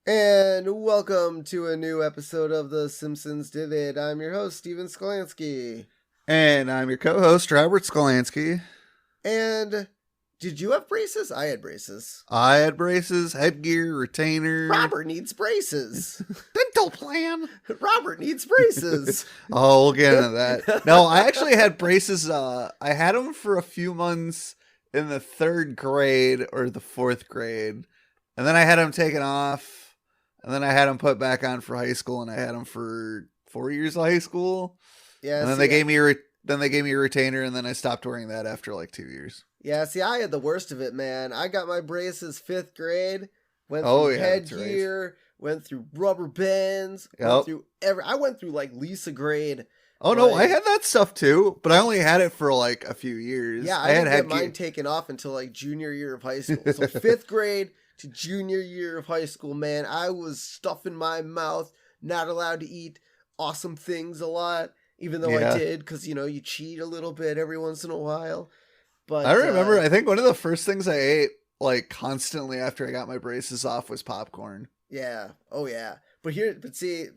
And welcome to a new episode of The Simpsons Did It. I'm your host, Steven Skolansky. And I'm your co-host, Robert Skolansky. And did you have braces? I had braces. I had braces, headgear, retainer. Robert needs braces. Dental plan. Robert needs braces. Oh, we'll get into that. No, I actually had braces. I had them for a few months in the 3rd grade or the 4th grade. And then I had them taken off. And then I had them put back on for high school. And I had them for 4 years of high school. Yeah. And then they gave me a retainer. And then I stopped wearing that after like 2 years. Yeah, see, I had the worst of it, man. I got my braces 5th grade, went through headgear, went through rubber bands, I went through like Lisa grade. Oh, no, I had that stuff too, but I only had it for like a few years. Yeah, I didn't get mine taken off until like junior year of high school. So 5th grade to junior year of high school, man, I was stuffing my mouth, not allowed to eat awesome things a lot, even though I did, because, you know, you cheat a little bit every once in a while. But I remember, I think one of the first things I ate like constantly after I got my braces off was popcorn. Yeah. Oh yeah. But see,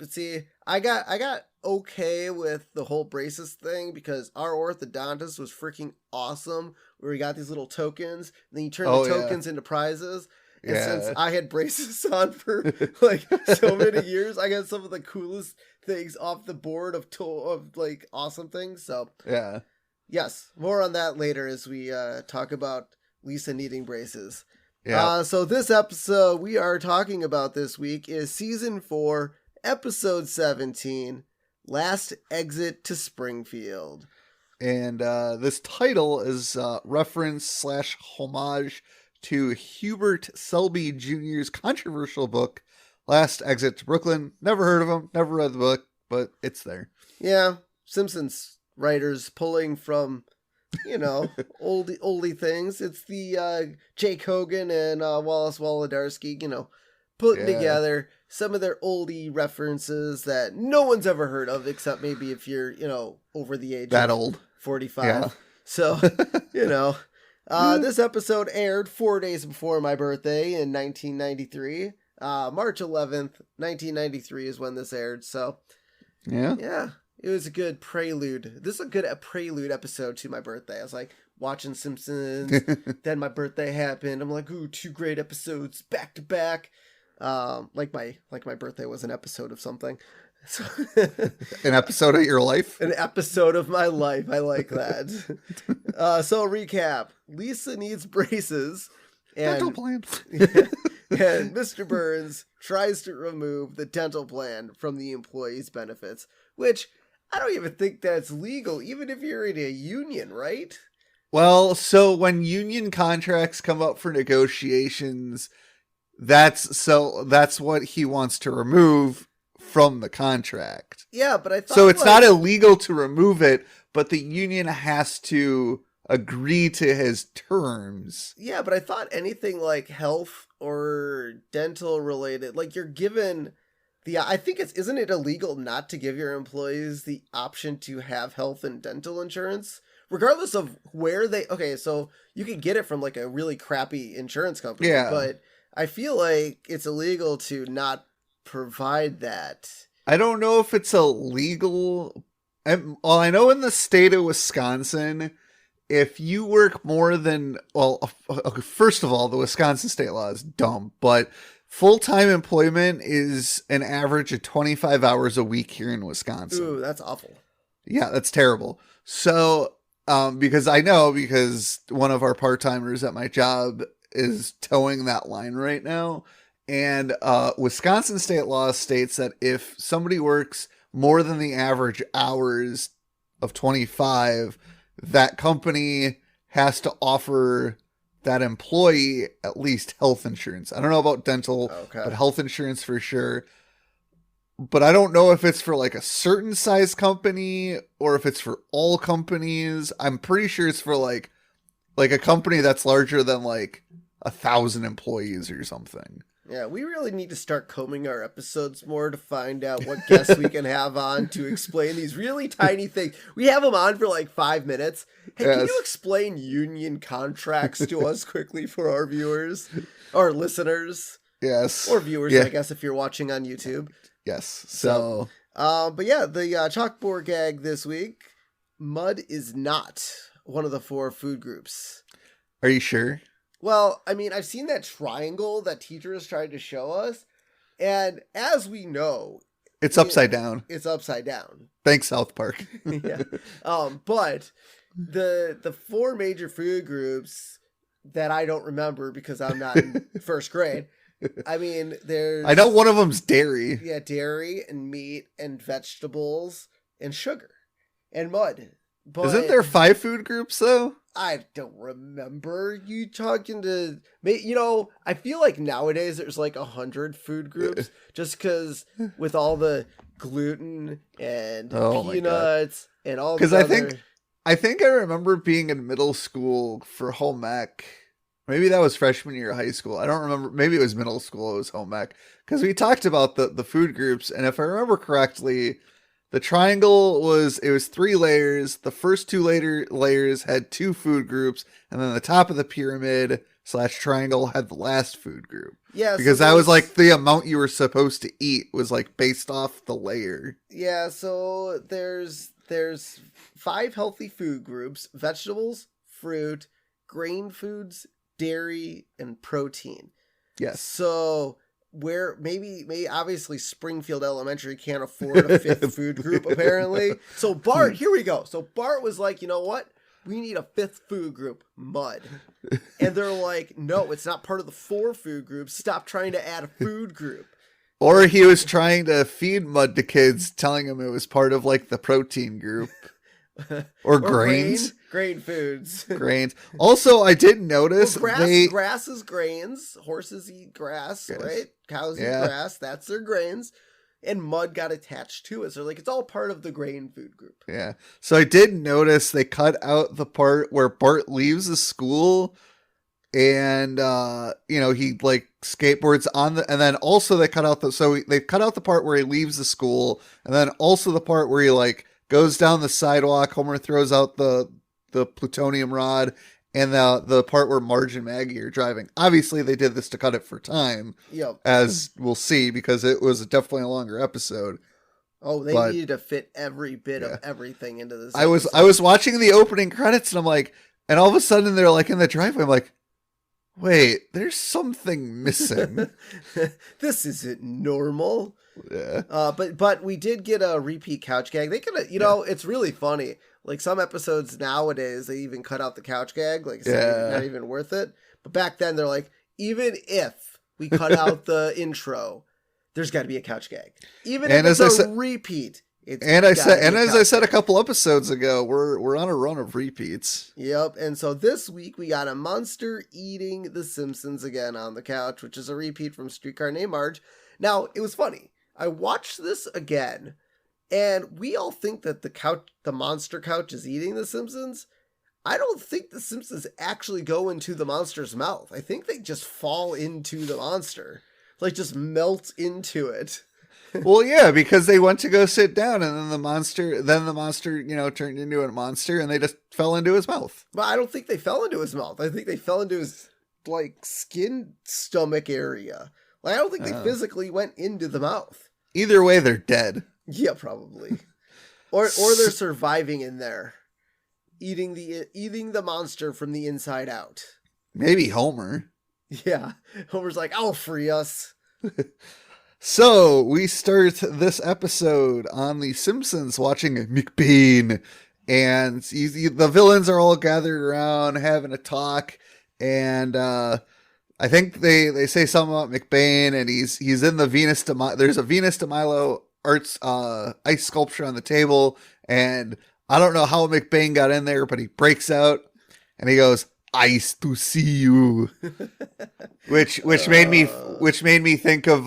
I got okay with the whole braces thing because our orthodontist was freaking awesome. Where we got these little tokens, and then you turn the tokens into prizes. And since I had braces on for like so many years, I got some of the coolest things off the board of like awesome things. So yeah. Yes, more on that later as we talk about Lisa needing braces. Yeah. So this episode we are talking about this week is Season 4, Episode 17, Last Exit to Springfield. And this title is reference/homage to Hubert Selby Jr.'s controversial book, Last Exit to Brooklyn. Never heard of him, never read the book, but it's there. Yeah, Simpsons writers pulling from, you know, oldie things. It's the Jake Hogan and Wallace Wolodarski, you know, putting together some of their oldie references that no one's ever heard of, except maybe if you're, you know, over the age that of old 45. Yeah. So, you know, this episode aired 4 days before my birthday in 1993. March 11th, 1993 is when this aired. So, yeah. It was a good prelude. This is a good prelude episode to my birthday. I was like watching Simpsons. Then my birthday happened. I'm like, ooh, 2 great episodes back to back. Like my birthday was an episode of something. So an episode of your life? An episode of my life. I like that. So recap. Lisa needs braces. And, dental plan. And Mr. Burns tries to remove the dental plan from the employee's benefits, which I don't even think that's legal, even if you're in a union, right? Well, so when union contracts come up for negotiations, that's what he wants to remove from the contract. Yeah, but I thought so it's not illegal to remove it, but the union has to agree to his terms. Yeah, but I thought anything like health or dental related, like you're given I think isn't it illegal not to give your employees the option to have health and dental insurance? Regardless of where so you could get it from like a really crappy insurance company. Yeah. But I feel like it's illegal to not provide that. I don't know if it's illegal. Well, I know in the state of Wisconsin, if you work more than, first of all, the Wisconsin state law is dumb, but full-time employment is an average of 25 hours a week here in Wisconsin. Ooh, that's awful. Yeah, that's terrible. So, because one of our part-timers at my job is towing that line right now. And Wisconsin state law states that if somebody works more than the average hours of 25, that company has to offer that employee at least health insurance. I don't know about dental, but health insurance for sure. But I don't know if it's for like a certain size company or if it's for all companies. I'm pretty sure it's for like a company that's larger than like 1,000 employees or something. Yeah, we really need to start combing our episodes more to find out what guests we can have on to explain these really tiny things. We have them on for like 5 minutes. Hey, Yes. can you explain union contracts to us quickly for our viewers or listeners? Yes. Or viewers, Yeah. I guess, if you're watching on YouTube. Yes. So but yeah, the chalkboard gag this week, mud is not one of the 4 food groups. are you sure? Well, I mean, I've seen that triangle that teachers tried to show us, and as we know, It's upside down. It's upside down. Thanks, South Park. Yeah. But the 4 major food groups that I don't remember because I'm not in first grade. I mean, there's... I know one of them's dairy. Yeah, dairy and meat and vegetables and sugar and mud. But Isn't there 5 food groups, though? I don't remember you talking to... You know, I feel like nowadays there's like 100 food groups just because with all the gluten and peanuts and all the Because I think I remember being in middle school for home ec. Maybe that was freshman year of high school. I don't remember. Maybe it was middle school. It was home ec. Because we talked about the food groups. And if I remember correctly, the triangle was 3 layers. The first 2 layers had 2 food groups. And then the top of the pyramid / triangle had the last food group. Yeah. Because that was like the amount you were supposed to eat was like based off the layer. Yeah. So there's 5 healthy food groups: vegetables, fruit, grain foods, dairy, and protein. Yes. So where maybe obviously Springfield Elementary can't afford a 5th food group apparently. So Bart, here we go. So Bart was like, you know what? We need a 5th food group, mud. And they're like, no, it's not part of the 4 food groups. Stop trying to add a food group. Or he was trying to feed mud to kids, telling them it was part of like the protein group. Or grains. Grain foods. Grains. Also, I did notice grass is grains. Horses eat grass, Yes. right? Cows eat grass. That's their grains. And mud got attached to it. So like it's all part of the grain food group. Yeah. So I did notice they cut out the part where Bart leaves the school and he like skateboards on and then also they cut out they cut out the part where he leaves the school, and then also the part where he like goes down the sidewalk. Homer throws out the plutonium rod, and the part where Marge and Maggie are driving. Obviously, they did this to cut it for time, as we'll see, because it was definitely a longer episode. Oh, they needed to fit every bit of everything into this. I was watching the opening credits, and I'm like, and all of a sudden they're like in the driveway. I'm like, wait, there's something missing. This isn't normal. Yeah. But we did get a repeat couch gag. They could have, it's really funny. Like some episodes nowadays, they even cut out the couch gag. Like, it's not even worth it. But back then, they're like, even if we cut out the intro, there's got to be a couch gag. Even if it's a repeat. As I said a couple episodes ago, we're on a run of repeats. Yep. And so this week we got a monster eating The Simpsons again on the couch, which is a repeat from Streetcar Named Marge. Now, it was funny. I watched this again, and we all think that the monster couch is eating The Simpsons. I don't think The Simpsons actually go into the monster's mouth. I think they just fall into the monster. Like, just melt into it. Well, yeah, because they went to go sit down, and then the monster, turned into a monster, and they just fell into his mouth. But I don't think they fell into his mouth. I think they fell into his, skin stomach area. Like, I don't think they physically went into the mouth. Either way, they're dead. Yeah, probably. Or they're surviving in there, eating the monster from the inside out. Maybe Homer. Yeah, Homer's like, "I'll free us." So we start this episode on The Simpsons watching McBean, and the villains are all gathered around having a talk, and I think they say something about McBain, and he's in the Venus de Milo. There's a Venus de Milo arts ice sculpture on the table, and I don't know how McBain got in there, but he breaks out and he goes, "Ice to see you," which made me think of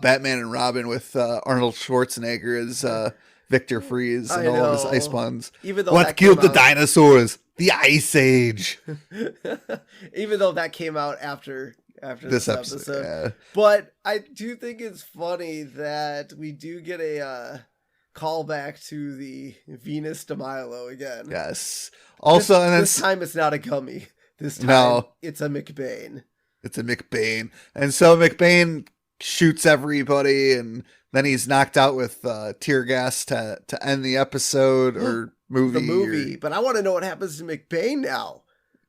Batman and Robin with Arnold Schwarzenegger as Victor Freeze and all of his ice puns. Even though what killed the dinosaurs? The Ice Age. Even though that came out after after this episode. Yeah. But I do think it's funny that we do get a callback to the Venus de Milo again. Yes. Also, this time it's not a gummy. This time it's a McBain. It's a McBain. And so McBain shoots everybody, and then he's knocked out with tear gas to end the episode or movie. The movie. But I want to know what happens to McBain now.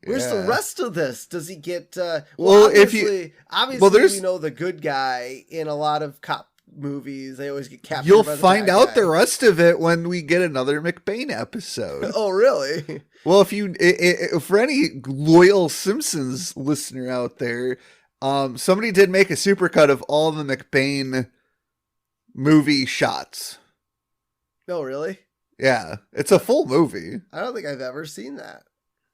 Where's the rest of this? Does he get... obviously we know the good guy in a lot of cop movies. They always get captured. You'll find out the rest of it when we get another McBain episode. Oh, really? Well, for any loyal Simpsons listener out there, somebody did make a supercut of all the McBain movie shots. Oh, really? Yeah, it's a full movie. I don't think I've ever seen that.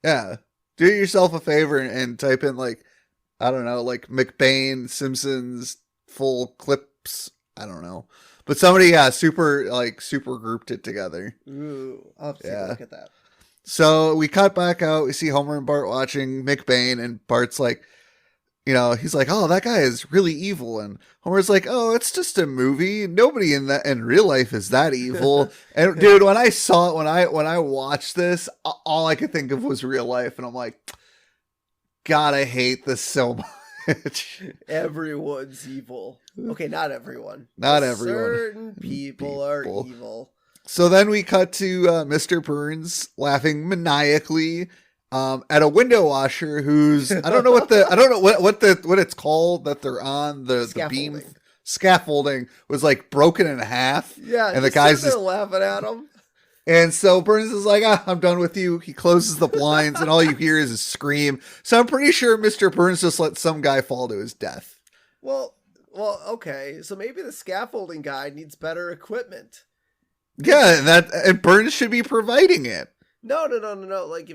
Yeah. Do yourself a favor and type in, like, I don't know, like McBain, Simpsons, full clips. I don't know. But somebody, super grouped it together. Ooh, I'll have to take a look at that. So we cut back out. We see Homer and Bart watching McBain, and Bart's like, he's like, oh, that guy is really evil. And Homer's like, oh, it's just a movie. Nobody in real life is that evil. And dude, when I saw it, when I watched this, all I could think of was real life. And I'm like, God, I hate this so much. Everyone's evil. Okay, not everyone. Not everyone. Certain people are evil. So then we cut to Mr. Burns laughing maniacally at a window washer who's I don't know what it's called that they're on the beam scaffolding was like broken in half. Yeah, and the guy's just laughing at him. And so Burns is like, I'm done with you. He closes the blinds, and all you hear is a scream. So I'm pretty sure Mr. Burns just let some guy fall to his death. Well, okay. So maybe the scaffolding guy needs better equipment. Yeah, and Burns should be providing it. No. Like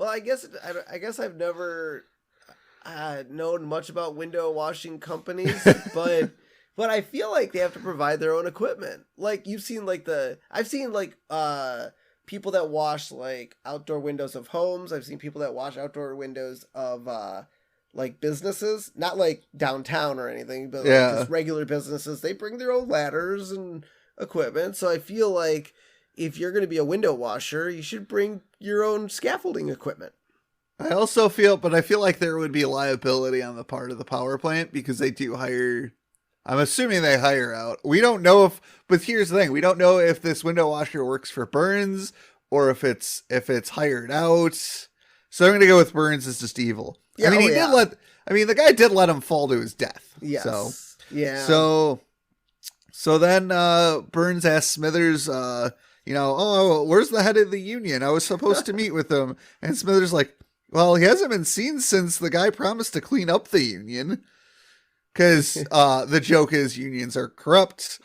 I guess I've never known much about window washing companies, but I feel like they have to provide their own equipment. Like I've seen people that wash like outdoor windows of homes. I've seen people that wash outdoor windows of like businesses, not like downtown or anything, but like just regular businesses. They bring their own ladders and equipment. So I feel like if you're going to be a window washer, you should bring your own scaffolding equipment. I feel like there would be liability on the part of the power plant because they do hire. I'm assuming they hire out. We don't know but here's the thing: we don't know if this window washer works for Burns or if it's hired out. So I'm going to go with Burns is just evil. Yeah, the guy did let him fall to his death. Yes. So yeah. So then Burns asks Smithers, where's the head of the union? I was supposed to meet with him. And Smithers like, well, he hasn't been seen since the guy promised to clean up the union. Because the joke is unions are corrupt.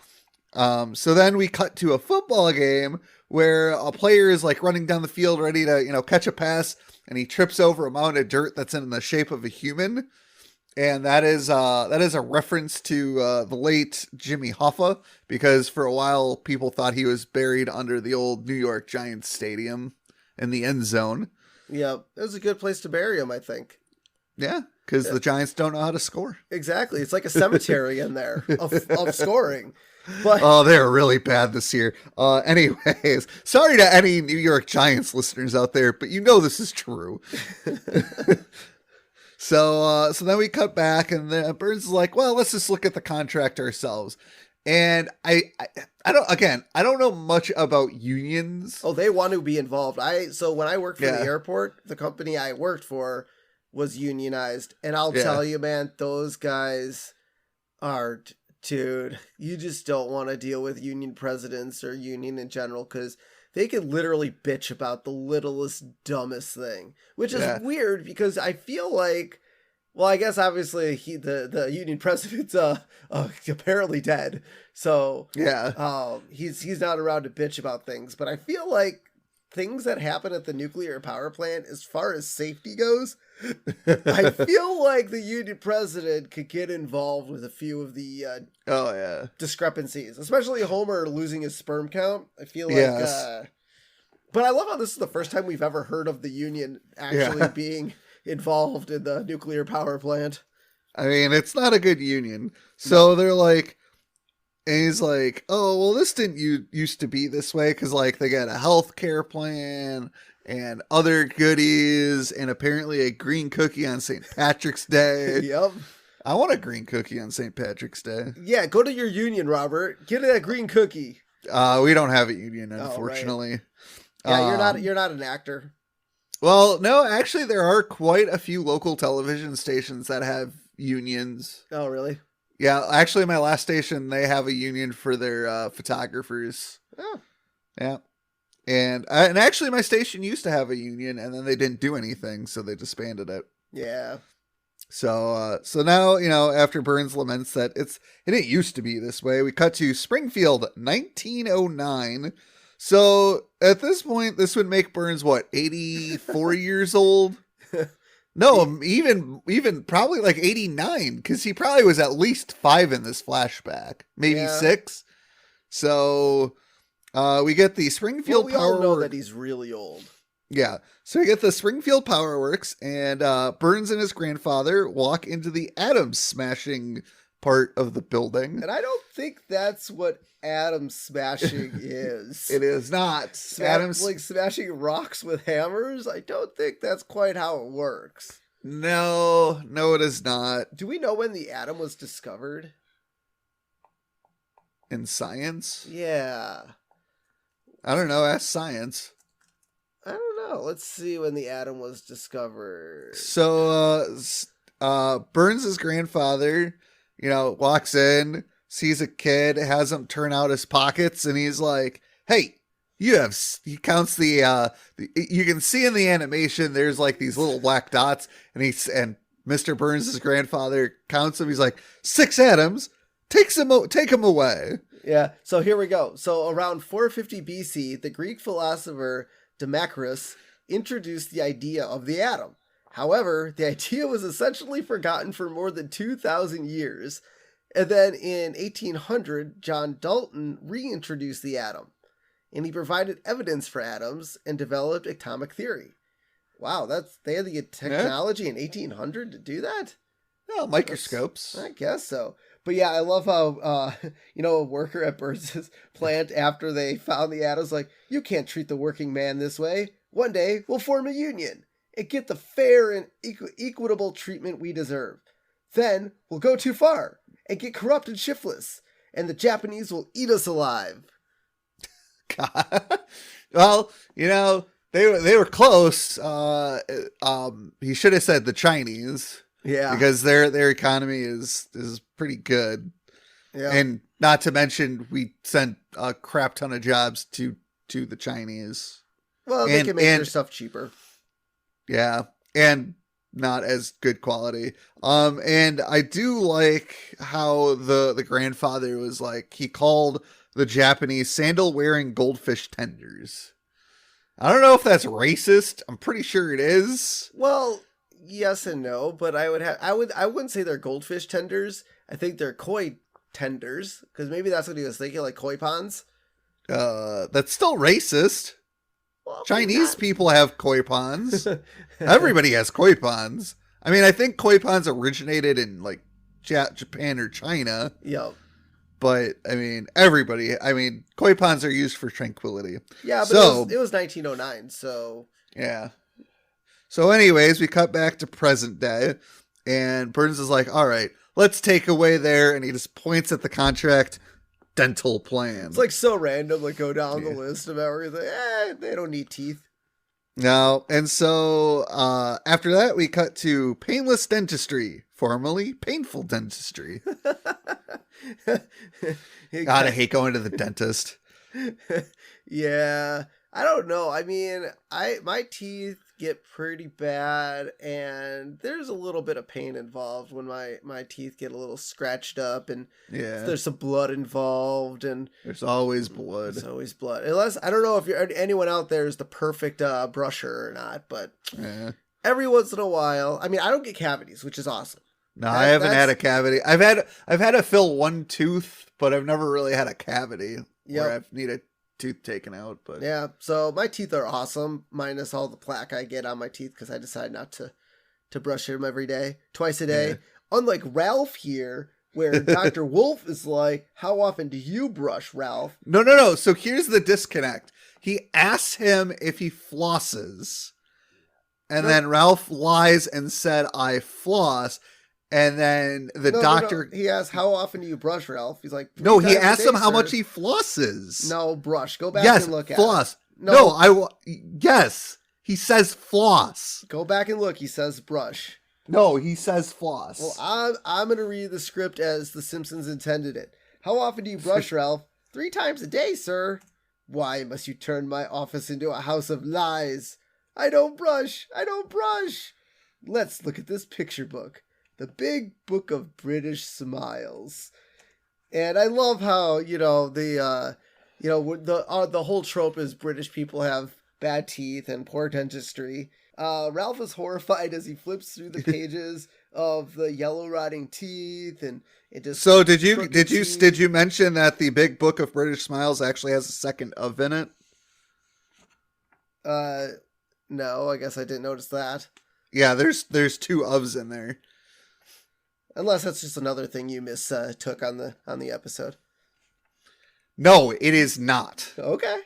So then we cut to a football game where a player is like running down the field ready to, catch a pass. And he trips over a mound of dirt that's in the shape of a human. And that is a reference to the late Jimmy Hoffa, because for a while people thought he was buried under the old New York Giants stadium in the end zone. Yeah, it was a good place to bury him, I think. Yeah, because the Giants don't know how to score. Exactly. It's like a cemetery in there of scoring. But they're really bad this year. Anyways, sorry to any New York Giants listeners out there, but this is true. So then we cut back, and Burns is like, well, let's just look at the contract ourselves. And I don't know much about unions. Oh, they want to be involved. So when I worked for the airport, the company I worked for was unionized. And I'll tell you, man, those guys are, dude, you just don't want to deal with union presidents or union in general, because they can literally bitch about the littlest, dumbest thing, which is weird because I feel like, well, I guess obviously the union president's apparently dead, so he's not around to bitch about things. But I feel like things that happen at the nuclear power plant, as far as safety goes, I feel like the union president could get involved with a few of the discrepancies, especially Homer losing his sperm count. I feel like, but I love how this is the first time we've ever heard of the union actually being involved in the nuclear power plant. I mean, it's not a good union. So they're like, and he's like, oh, well, this didn't used to be this way because, like, they got a health care plan and other goodies and apparently a green cookie on St. Patrick's Day. Yep. I want a green cookie on St. Patrick's Day. Yeah, go to your union, Robert. Get that green cookie. We don't have a union, unfortunately. Oh, right. Yeah, you're not an actor. Well, no, actually, there are quite a few local television stations that have unions. Oh, really? Yeah, actually, my last station, they have a union for their photographers. Oh. Yeah. And actually, my station used to have a union, and then they didn't do anything, so they disbanded it. Yeah. So now, after Burns laments that it didn't used to be this way, we cut to Springfield, 1909. So at this point, this would make Burns, 84 years old? No, even probably like 89, because he probably was at least 5 in this flashback, maybe 6. So we get the Springfield Power. We all know that he's really old. Yeah. So we get the Springfield Power Works, and Burns and his grandfather walk into the atom smashing part of the building. And I don't think that's what atom smashing is. It is not. Like smashing rocks with hammers? I don't think that's quite how it works. No, it is not. Do we know when the atom was discovered? In science? Yeah. I don't know. Ask science. I don't know. Let's see when the atom was discovered. So, Burns' grandfather, walks in, sees a kid, has him turn out his pockets, and he's like, hey, he counts the you can see in the animation, there's like these little black dots, and Mr. Burns' grandfather counts them. He's like, 6 atoms, take them away. Yeah. So here we go. So around 450 BC, the Greek philosopher Democritus introduced the idea of the atom. However, the idea was essentially forgotten for more than 2,000 years. And then in 1800, John Dalton reintroduced the atom, and he provided evidence for atoms and developed atomic theory. Wow, they had the technology in 1800 to do that? Oh, microscopes. I guess so. But yeah, I love how, a worker at Burns' plant, after they found the atoms, like, you can't treat the working man this way. One day, we'll form a union and get the fair and equitable treatment we deserve. Then, we'll go too far and get corrupt and shiftless, and the Japanese will eat us alive. God. Well, they were close. He should have said the Chinese. Yeah. Because their economy is pretty good. Yeah. And not to mention, we sent a crap ton of jobs to the Chinese. Well, they can make their stuff cheaper. Yeah. And not as good quality. And I do like how the grandfather was like, he called the Japanese sandal-wearing goldfish tenders. I don't know if that's racist. I'm pretty sure it is. Well, yes and no, but I wouldn't say they're goldfish tenders. I think they're koi tenders, because maybe that's what he was thinking, like koi ponds. That's still racist. Well, Chinese people have koi ponds. Everybody has koi ponds. I mean, I think koi ponds originated in like Japan or China. Yep. But koi ponds are used for tranquility. Yeah, but it was 1909, so yeah. So anyways, we cut back to present day, and Burns is like, all right, let's take away there, and he just points at the contract, dental plan. It's like so random, like go down the list of everything. They don't need teeth. No, and so after that, we cut to painless dentistry, formerly painful dentistry. God, I hate going to the dentist. Yeah, I don't know. I mean, my teeth get pretty bad, and there's a little bit of pain involved when my teeth get a little scratched up, and there's some blood involved, and there's always blood. There's always blood. Unless, I don't know if anyone out there is the perfect brusher or not, but every once in a while, I mean, I don't get cavities, which is awesome. No, I haven't had a cavity. I've had to fill one tooth, but I've never really had a cavity where I've needed tooth taken out. But yeah, so my teeth are awesome, minus all the plaque I get on my teeth because I decided not to to brush him every day, twice a day. Yeah. Unlike Ralph here, where Dr. Wolf is like, how often do you brush, Ralph? No. So here's the disconnect. He asks him if he flosses. And then Ralph lies and said, I floss. And then the doctor... No. He asks, how often do you brush, Ralph? He's like, no, he asked him how much he flosses. No, brush. Go back and look at floss. it. No, yes. He says floss. Go back and look. He says brush. No, he says floss. Well, I'm going to read the script as The Simpsons intended it. How often do you brush, Ralph? 3 times a day, sir. Why must you turn my office into a house of lies? I don't brush. Let's look at this picture book. The Big Book of British Smiles. And I love how, the whole trope is British people have bad teeth and poor dentistry. Ralph is horrified as he flips through the pages of the yellow rotting teeth and it just. So did you mention that the Big Book of British Smiles actually has a second of in it? No, I guess I didn't notice that. Yeah, there's 2 ofs in there. Unless that's just another thing you took on the episode. No, it is not. Okay.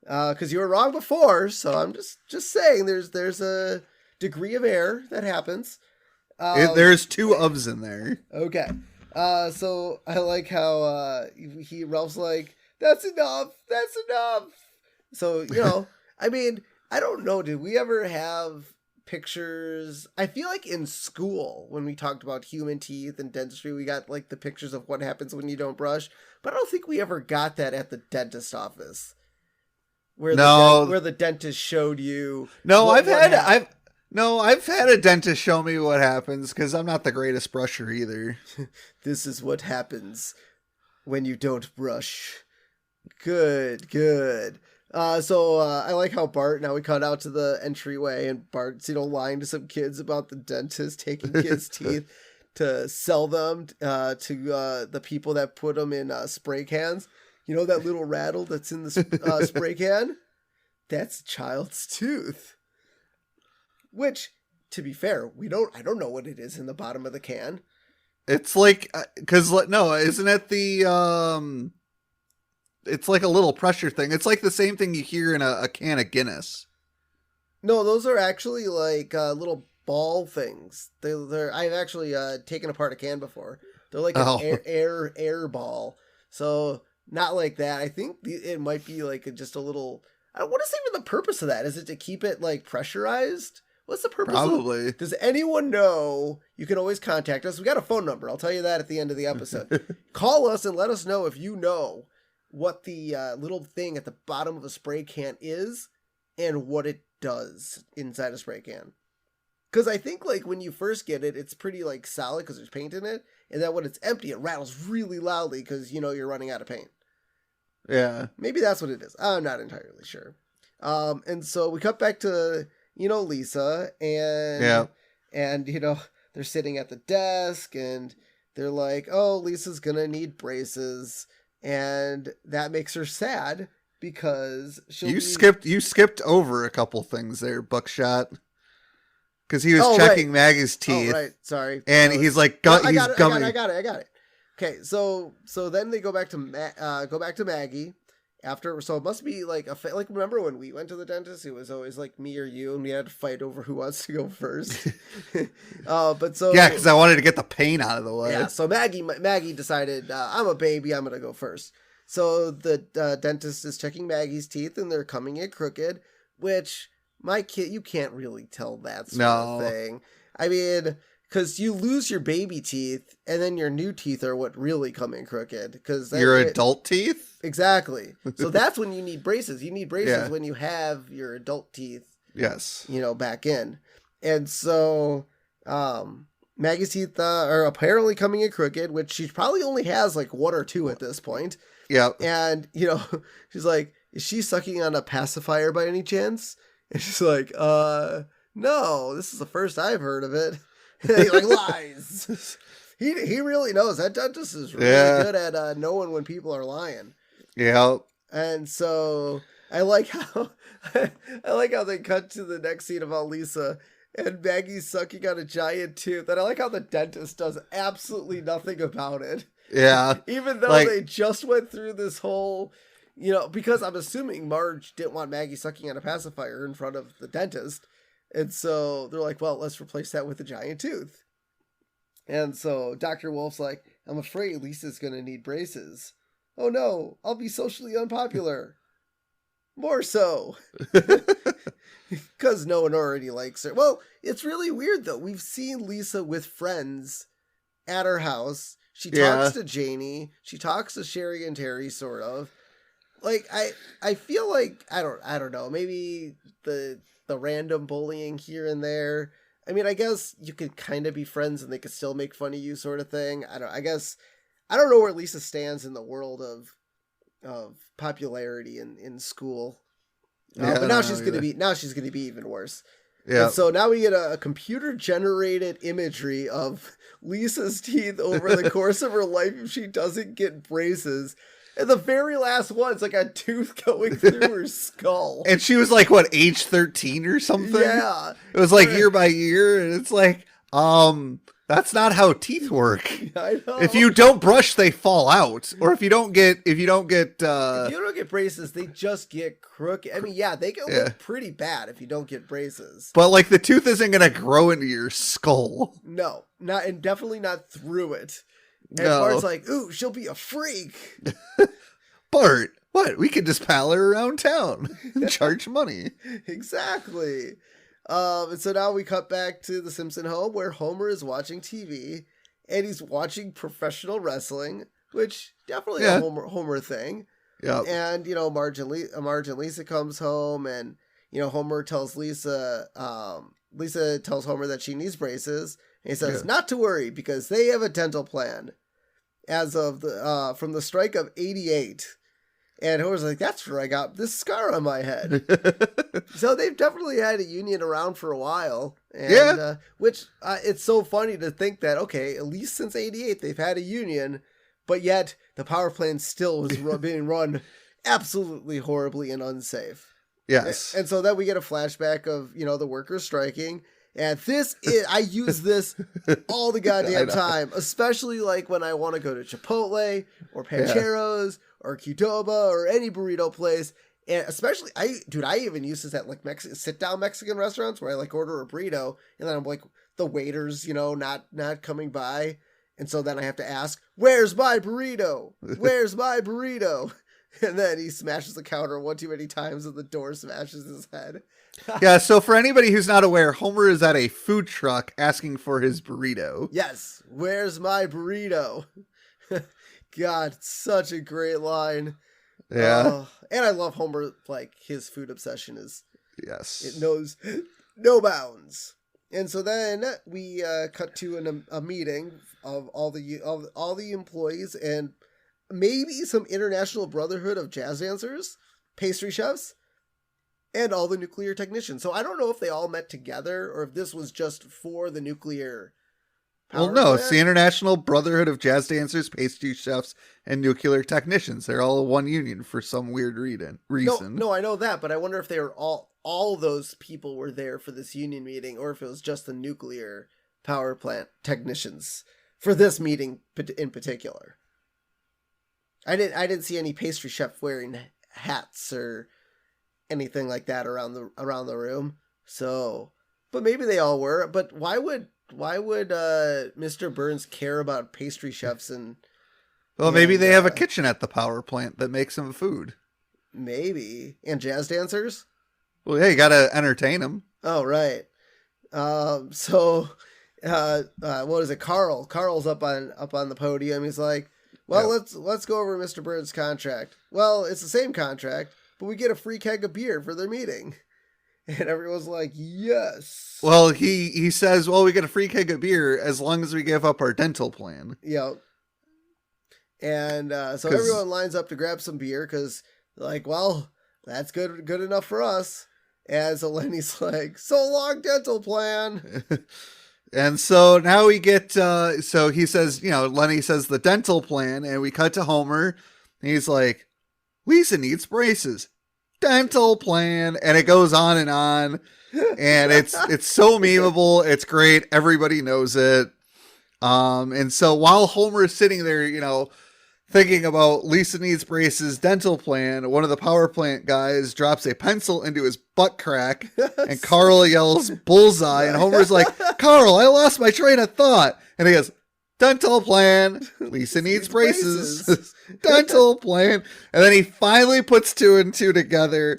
Because you were wrong before, so I'm just saying there's a degree of error that happens. There's 2 ofs in there. Okay. So I like how Ralph's like, that's enough. So, I mean, I don't know, did we ever have pictures? I feel like in school, when we talked about human teeth and dentistry, we got like the pictures of what happens when you don't brush, but I don't think we ever got that at the dentist office. Where the dentist showed you. No, I've had a dentist show me what happens because I'm not the greatest brusher either. This is what happens when you don't brush. Good. So I like how Bart, now we cut out to the entryway and Bart's, lying to some kids about the dentist taking kids' teeth to sell them to the people that put them in spray cans. You know that little rattle that's in the spray can? That's a child's tooth. Which, to be fair, I don't know what it is in the bottom of the can. It's like, isn't it the, it's like a little pressure thing. It's like the same thing you hear in a can of Guinness. No, those are actually like little ball things. I've actually taken apart a can before. They're like an air ball. So not like that. I think it might be like just a little. What is even the purpose of that? Is it to keep it like pressurized? What's the purpose? Probably. Does anyone know? You can always contact us. We got a phone number. I'll tell you that at the end of the episode. Call us and let us know if you know what the little thing at the bottom of a spray can is and what it does inside a spray can. Because I think like when you first get it, it's pretty like solid because there's paint in it. And then when it's empty, it rattles really loudly because, you're running out of paint. Yeah. Maybe that's what it is. I'm not entirely sure. And so we cut back to, Lisa and they're sitting at the desk and they're like, oh, Lisa's going to need braces. And that makes her sad because you skipped over a couple things there, Buckshot. Because he was checking Maggie's teeth. Oh, right. Sorry. And he's like, I got it. Okay, so then they go back to Maggie after. So it must be like remember when we went to the dentist? It was always like me or you, and we had to fight over who wants to go first. Because I wanted to get the pain out of the way. Yeah. So Maggie decided I'm a baby. I'm gonna go first. So the dentist is checking Maggie's teeth, and they're coming in crooked. Which my kid, you can't really tell that sort of thing. I mean, because you lose your baby teeth, and then your new teeth are what really come in crooked. Because your adult teeth? Exactly. So that's when you need braces. You need braces when you have your adult teeth. Yes. Back in. And so Maggie's teeth are apparently coming in crooked, which she probably only has like 1 or 2 at this point. Yeah. And, she's like, is she sucking on a pacifier by any chance? And she's like, no, this is the first I've heard of it. And he like lies. He really knows. That dentist is really good at knowing when people are lying. Yeah. And so I like how they cut to the next scene about Lisa, And Maggie's sucking on a giant tooth. And I like how the dentist does absolutely nothing about it. Yeah. Even though they just went through this whole, because I'm assuming Marge didn't want Maggie sucking on a pacifier in front of the dentist. And so they're like, well, let's replace that with a giant tooth. And so Dr. Wolf's like, I'm afraid Lisa's going to need braces. Oh no, I'll be socially unpopular. More so. Because no one already likes her. Well, it's really weird though. We've seen Lisa with friends at her house. She talks to Janie. She talks to Sherry and Terry, sort of. Like, I feel like, I don't know, maybe the random bullying here and there. I mean, I guess you could kind of be friends and they could still make fun of you, sort of thing. I don't know where Lisa stands in the world of popularity in school. But now she's gonna be even worse. Yeah. And so now we get a computer generated imagery of Lisa's teeth over the course of her life if she doesn't get braces. And the very last one's like a tooth going through her skull. And she was like, what, age 13 or something? Yeah. It was like year by year. And it's like, that's not how teeth work. I know. If you don't brush, they fall out. Or if you don't get braces, they just get crooked. I mean, yeah, they can look pretty bad if you don't get braces. But like the tooth isn't going to grow into your skull. No, and definitely not through it. And Bart's like, ooh, she'll be a freak. Bart, what? We could just pal her around town and charge money. Exactly. And so now we cut back to the Simpson home where Homer is watching TV and he's watching professional wrestling, which definitely a Homer thing. Yeah. And, Marge and Lisa comes home and, Homer tells Lisa tells Homer that she needs braces. And he says, not to worry because they have a dental plan as of from the strike of 88. And Homer's like, that's where I got this scar on my head. So they've definitely had a union around for a while. And, which it's so funny to think that, okay, at least since 88, they've had a union, but yet the power plant still was being run absolutely horribly and unsafe. Yes. And so then we get a flashback of, the workers striking. And I use this all the goddamn time, especially like when I want to go to Chipotle or Pancheros or Qdoba or any burrito place. And especially, I even use this at like sit-down Mexican restaurants where I like order a burrito and then I'm like, the waiter's, not coming by. And so then I have to ask, where's my burrito? Where's my burrito? And then he smashes the counter one too many times and the door smashes his head. Yeah, so for anybody who's not aware, Homer is at a food truck asking for his burrito. Yes, where's my burrito? God, such a great line. Yeah. And I love Homer, like, his food obsession is... Yes. It knows no bounds. And so then we cut to a meeting of all the employees and maybe some International Brotherhood of Jazz Dancers, pastry chefs, and all the nuclear technicians. So I don't know if they all met together or if this was just for the nuclear power plant. It's the International Brotherhood of Jazz Dancers, Pastry Chefs, and Nuclear Technicians. They're all one union for some weird reason. No, I know that, but I wonder if they were all those people were there for this union meeting or if it was just the nuclear power plant technicians for this meeting in particular. I didn't see any pastry chef wearing hats or anything like that around the room. So, but maybe they all were. But why would Mr. Burns care about pastry chefs and? Well, maybe they have a kitchen at the power plant that makes them food. Maybe, and jazz dancers. Well, yeah, you gotta entertain them. Oh, right. So, what is it? Carl's up on the podium. He's like, well, let's go over Mr. Burns' contract. Well, it's the same contract, but we get a free keg of beer for their meeting. And everyone's like, yes. Well, he says, well, we get a free keg of beer as long as we give up our dental plan. Yep. And so everyone lines up to grab some beer because, like, well, that's good enough for us. And so Lenny's like, so long, dental plan. And so now we get, so he says, Lenny says the dental plan, and we cut to Homer. And he's like, Lisa needs braces. Dental plan. And it goes on and on. And it's so memeable. It's great. Everybody knows it. And so while Homer is sitting there, thinking about Lisa needs braces dental plan, one of the power plant guys drops a pencil into his butt crack, and Carl yells bullseye, and Homer's like, Carl, I lost my train of thought. And he goes, dental plan, Lisa needs braces. Dental plan. And then he finally puts two and two together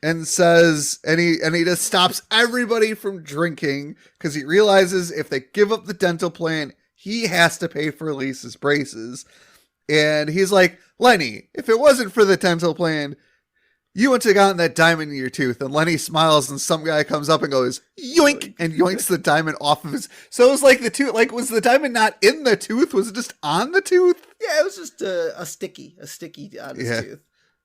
and says, and he just stops everybody from drinking because he realizes if they give up the dental plan, he has to pay for Lisa's braces. And he's like, Lenny, if it wasn't for the dental plan, you wouldn't have gotten that diamond in your tooth. And Lenny smiles, and some guy comes up and goes, yoink, and yoinks the diamond off of his. So it was like the tooth, like, was the diamond not in the tooth? Was it just on the tooth? Yeah, it was just a sticky on his tooth.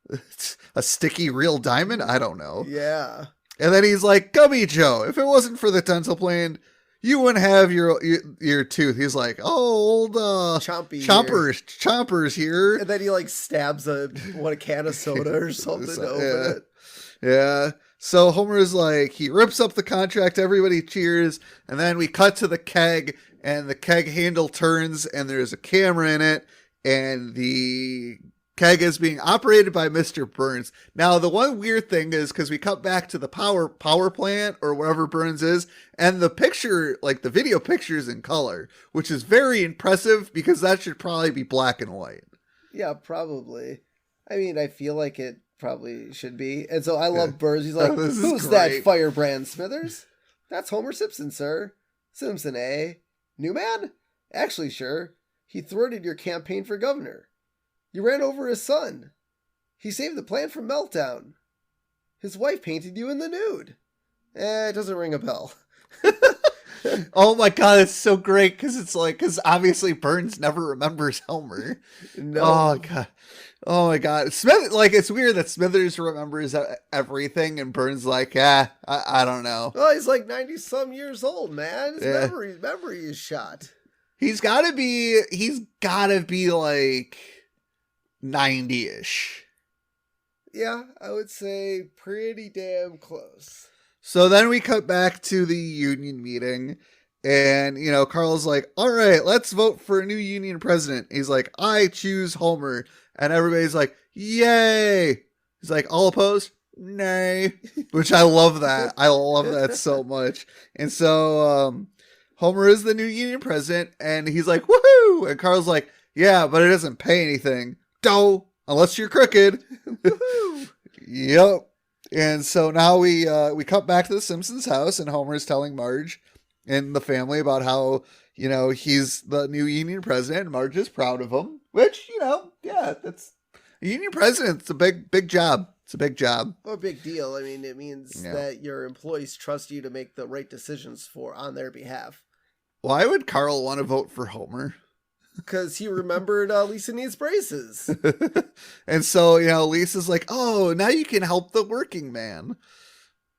It's a sticky real diamond? I don't know. Yeah. And then he's like, Gummy Joe, if it wasn't for the dental plan, you wouldn't have your tooth. He's like, oh, old Chompers here. And then he like stabs a can of soda or something to open it. Yeah. So Homer's like, he rips up the contract, everybody cheers, and then we cut to the keg, and the keg handle turns, and there's a camera in it, and the keg is being operated by Mr. Burns. Now, the one weird thing is, because we cut back to the power plant, or wherever Burns is, and the picture, like the video picture is in color, which is very impressive, because that should probably be black and white. Yeah, probably. I mean, I feel like it probably should be. And so I love Burns. He's like, who's that firebrand, Smithers? That's Homer Simpson, sir. Simpson, eh? New man? Actually, sure. He thwarted your campaign for governor. You ran over his son. He saved the plant from meltdown. His wife painted you in the nude. It doesn't ring a bell. Oh my god, it's so great, because obviously Burns never remembers Homer. No. Oh god. Oh my god. It's weird that Smithers remembers everything and Burns like, I don't know. Well, he's like 90 some years old, man. His memory is shot. He's gotta be like 90-ish. Yeah, I would say pretty damn close. So then we cut back to the union meeting, and, Carl's like, all right, let's vote for a new union president. He's like, I choose Homer. And everybody's like, yay. He's like, all opposed? Nay. Which I love that. I love that so much. And so Homer is the new union president, and he's like, woohoo. And Carl's like, yeah, but it doesn't pay anything. Dough, unless you're crooked. Yep. And so now we cut back to the Simpsons' house, and Homer's telling Marge and the family about how, he's the new union president, and Marge is proud of him, which, that's a union president. It's a big job. It's a big job. Or a big deal. I mean, it means that your employees trust you to make the right decisions on their behalf. Why would Carl want to vote for Homer? Because he remembered Lisa needs braces. And so, Lisa's like, oh, now you can help the working man.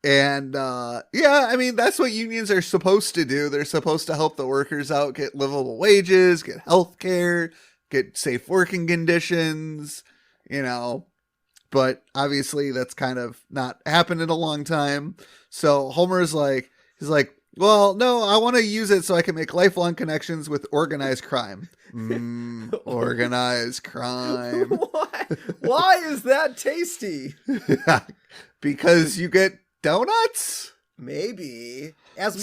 And, I mean, that's what unions are supposed to do. They're supposed to help the workers out, get livable wages, get health care, get safe working conditions, But obviously that's kind of not happened in a long time. So Homer's like, he's like, well, no, I want to use it so I can make lifelong connections with organized crime. Organized crime. Why is that tasty? Because you get donuts? Maybe. As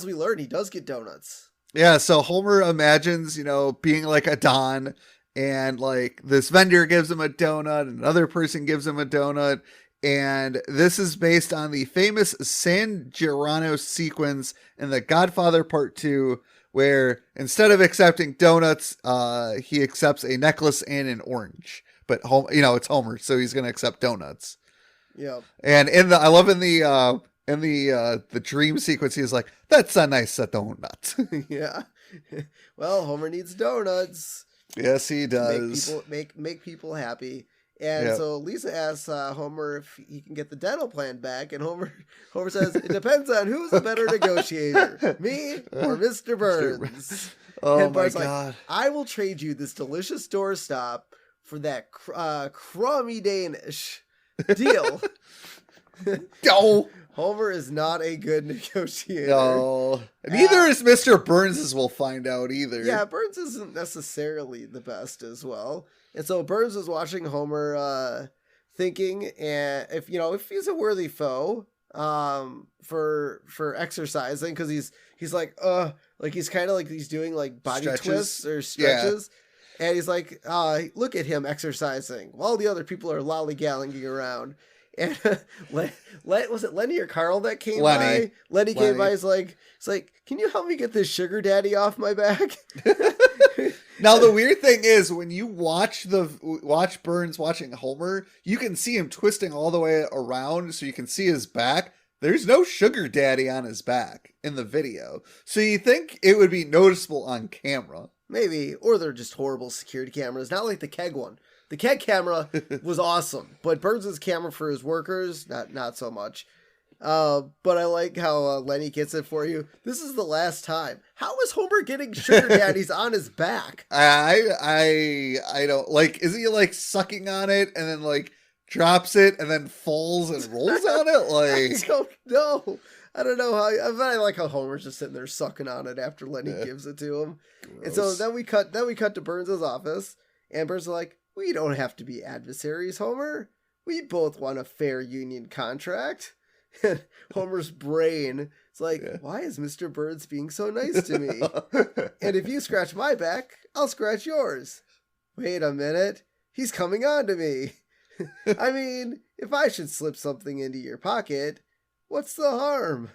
we learn, he does get donuts. Yeah, so Homer imagines, being like a Don, and like this vendor gives him a donut, and another person gives him a donut. And this is based on the famous San Girano sequence in The Godfather Part 2, where instead of accepting donuts, he accepts a necklace and an orange. But it's Homer, so he's going to accept donuts. Yeah. And in the dream sequence, he's like, "That's a nice donut." Yeah. Well, Homer needs donuts. Yes, he does. Make people happy. And so Lisa asks Homer if he can get the dental plan back, and Homer says, it depends on who's a better negotiator, me or Mr. Burns. Oh, and my Bart's God. like, I will trade you this delicious doorstop for that crummy Danish. Deal. Oh. Homer is not a good negotiator. No. Neither is Mr. Burns, as we'll find out either. Yeah, Burns isn't necessarily the best as well. And so Burns is watching Homer thinking, and if he's a worthy foe for exercising, because he's like he's kind of like he's doing like body twists or stretches. Yeah. And he's like, look at him exercising while the other people are lollygagging around. And was it Lenny or Carl that came by? Lenny came by. It's like, can you help me get this sugar daddy off my back? Now the weird thing is when you watch Burns watching Homer, you can see him twisting all the way around, so you can see his back. There's no sugar daddy on his back in the video, so you think it would be noticeable on camera. Maybe, or they're just horrible security cameras, not like the keg one. The keg camera was awesome, but Burns' camera for his workers, not so much. But I like how Lenny gets it for you. This is the last time. How is Homer getting sugar daddies on his back? I don't like. Is he like sucking on it and then like drops it and then falls and rolls on it? Like I don't know. I don't know how. But I like how Homer's just sitting there sucking on it after Lenny gives it to him. Gross. And so then we cut to Burns' office, and Burns is like, "We don't have to be adversaries, Homer. We both want a fair union contract." And Homer's brain is like, why is Mr. Burns being so nice to me? And if you scratch my back, I'll scratch yours. Wait a minute. He's coming on to me. I mean, if I should slip something into your pocket, what's the harm?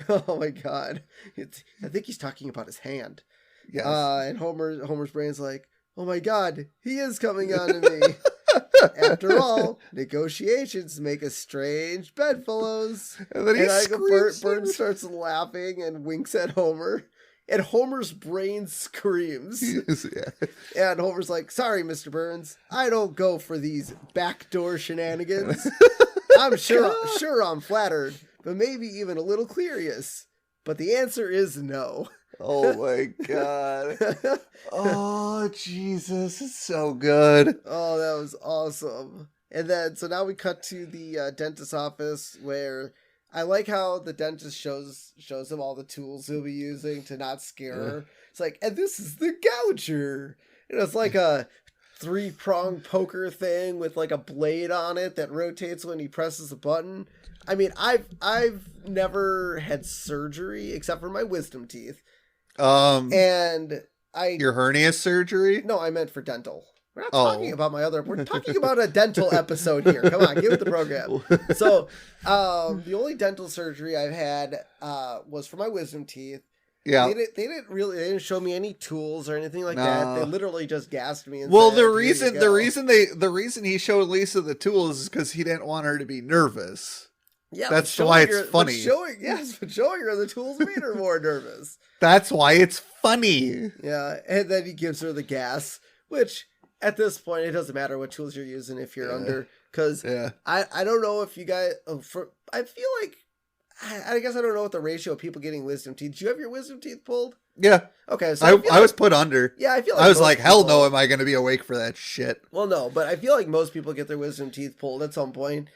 Oh my God. I think he's talking about his hand. Yes. And Homer's brain's like, oh my God, he is coming on to me. After all, negotiations make us strange bedfellows. And then Burns starts laughing and winks at Homer. And Homer's brain screams. Yes, yeah. And Homer's like, sorry, Mr. Burns. I don't go for these backdoor shenanigans. I'm sure I'm flattered, but maybe even a little curious. But the answer is no. Oh my God. Oh, Jesus. It's so good. Oh, that was awesome. And then, so now we cut to the dentist's office where I like how the dentist shows him all the tools he'll be using to not scare her. It's like, and this is the gouger. And it's like a 3-pronged poker thing with like a blade on it that rotates when he presses a button. I mean, I've never had surgery except for my wisdom teeth. And your hernia surgery? No, I meant for dental. We're not talking about we're talking about a dental episode here. Come on, give it the program. So, the only dental surgery I've had, was for my wisdom teeth. Yeah. They didn't show me any tools or anything like that. They literally just gassed me. And well, said, the reason he showed Lisa the tools is because he didn't want her to be nervous. Yeah, that's why it's funny. Showing her the tools made her more nervous. That's why it's funny. Yeah, and then he gives her the gas, which at this point it doesn't matter what tools you're using if you're under, because I don't know if you guys. I feel like I guess I don't know what the ratio of people getting wisdom teeth. Did you have your wisdom teeth pulled? Yeah. Okay, so I was put under. Yeah, I feel like I was like, hell no, am I going to be awake for that shit? Well, no, but I feel like most people get their wisdom teeth pulled at some point.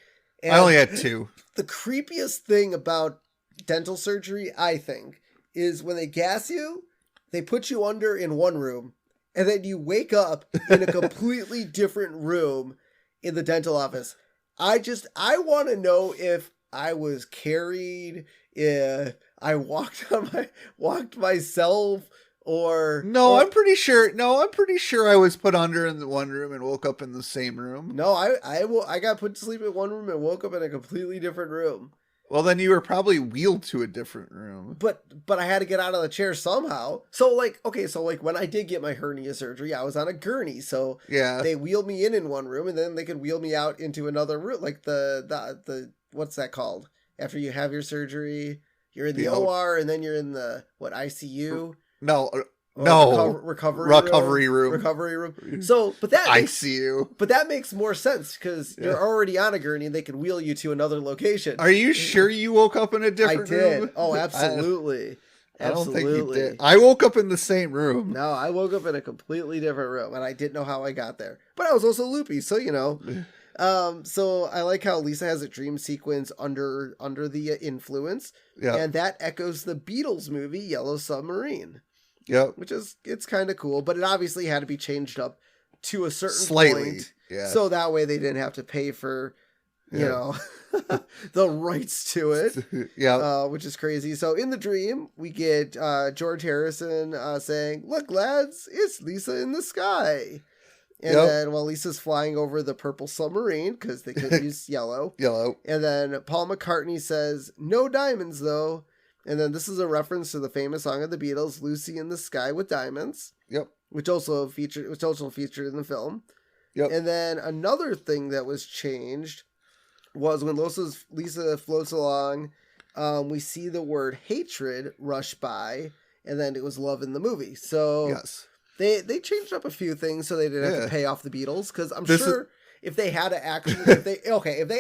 And I only had 2. The creepiest thing about dental surgery, I think, is when they gas you, they put you under in one room, and then you wake up in a completely different room in the dental office. I want to know if I was carried, if I walked myself, or I'm pretty sure I was put under in the one room and woke up in the same room. No, I got put to sleep in one room and woke up in a completely different room. Well, then you were probably wheeled to a different room. But I had to get out of the chair somehow. So like when I did get my hernia surgery, I was on a gurney. So yeah, they wheeled me in one room and then they could wheel me out into another room, like the what's that called? After you have your surgery, you're in the OR and then you're in the ICU. No, recovery room. So, but that ICU. But that makes more sense because you're already on a gurney and they can wheel you to another location. Are you sure you woke up in a different room? I did. Oh, absolutely. I don't think you did. I woke up in the same room. No, I woke up in a completely different room and I didn't know how I got there. But I was also loopy, so So I like how Lisa has a dream sequence under the influence, Yeah. and that echoes the Beatles movie Yellow Submarine. Yep. Which is, it's kind of cool, but it obviously had to be changed up to a certain Slightly, point. yeah. So that way they didn't have to pay for, you know, the rights to it. Yeah. Which is crazy. So in the dream, we get George Harrison saying, "Look, lads, it's Lisa in the sky." And then while Lisa's flying over the purple submarine, because they could use yellow. Yellow. And then Paul McCartney says, "No diamonds, though." And then this is a reference to the famous song of the Beatles, "Lucy in the Sky with Diamonds." Yep. Which also featured in the film. Yep. And then another thing that was changed was when Lisa floats along, we see the word hatred rush by, and then it was love in the movie. So yes. They changed up a few things so they didn't have to pay off the Beatles, because I'm sure if they had to actually, if they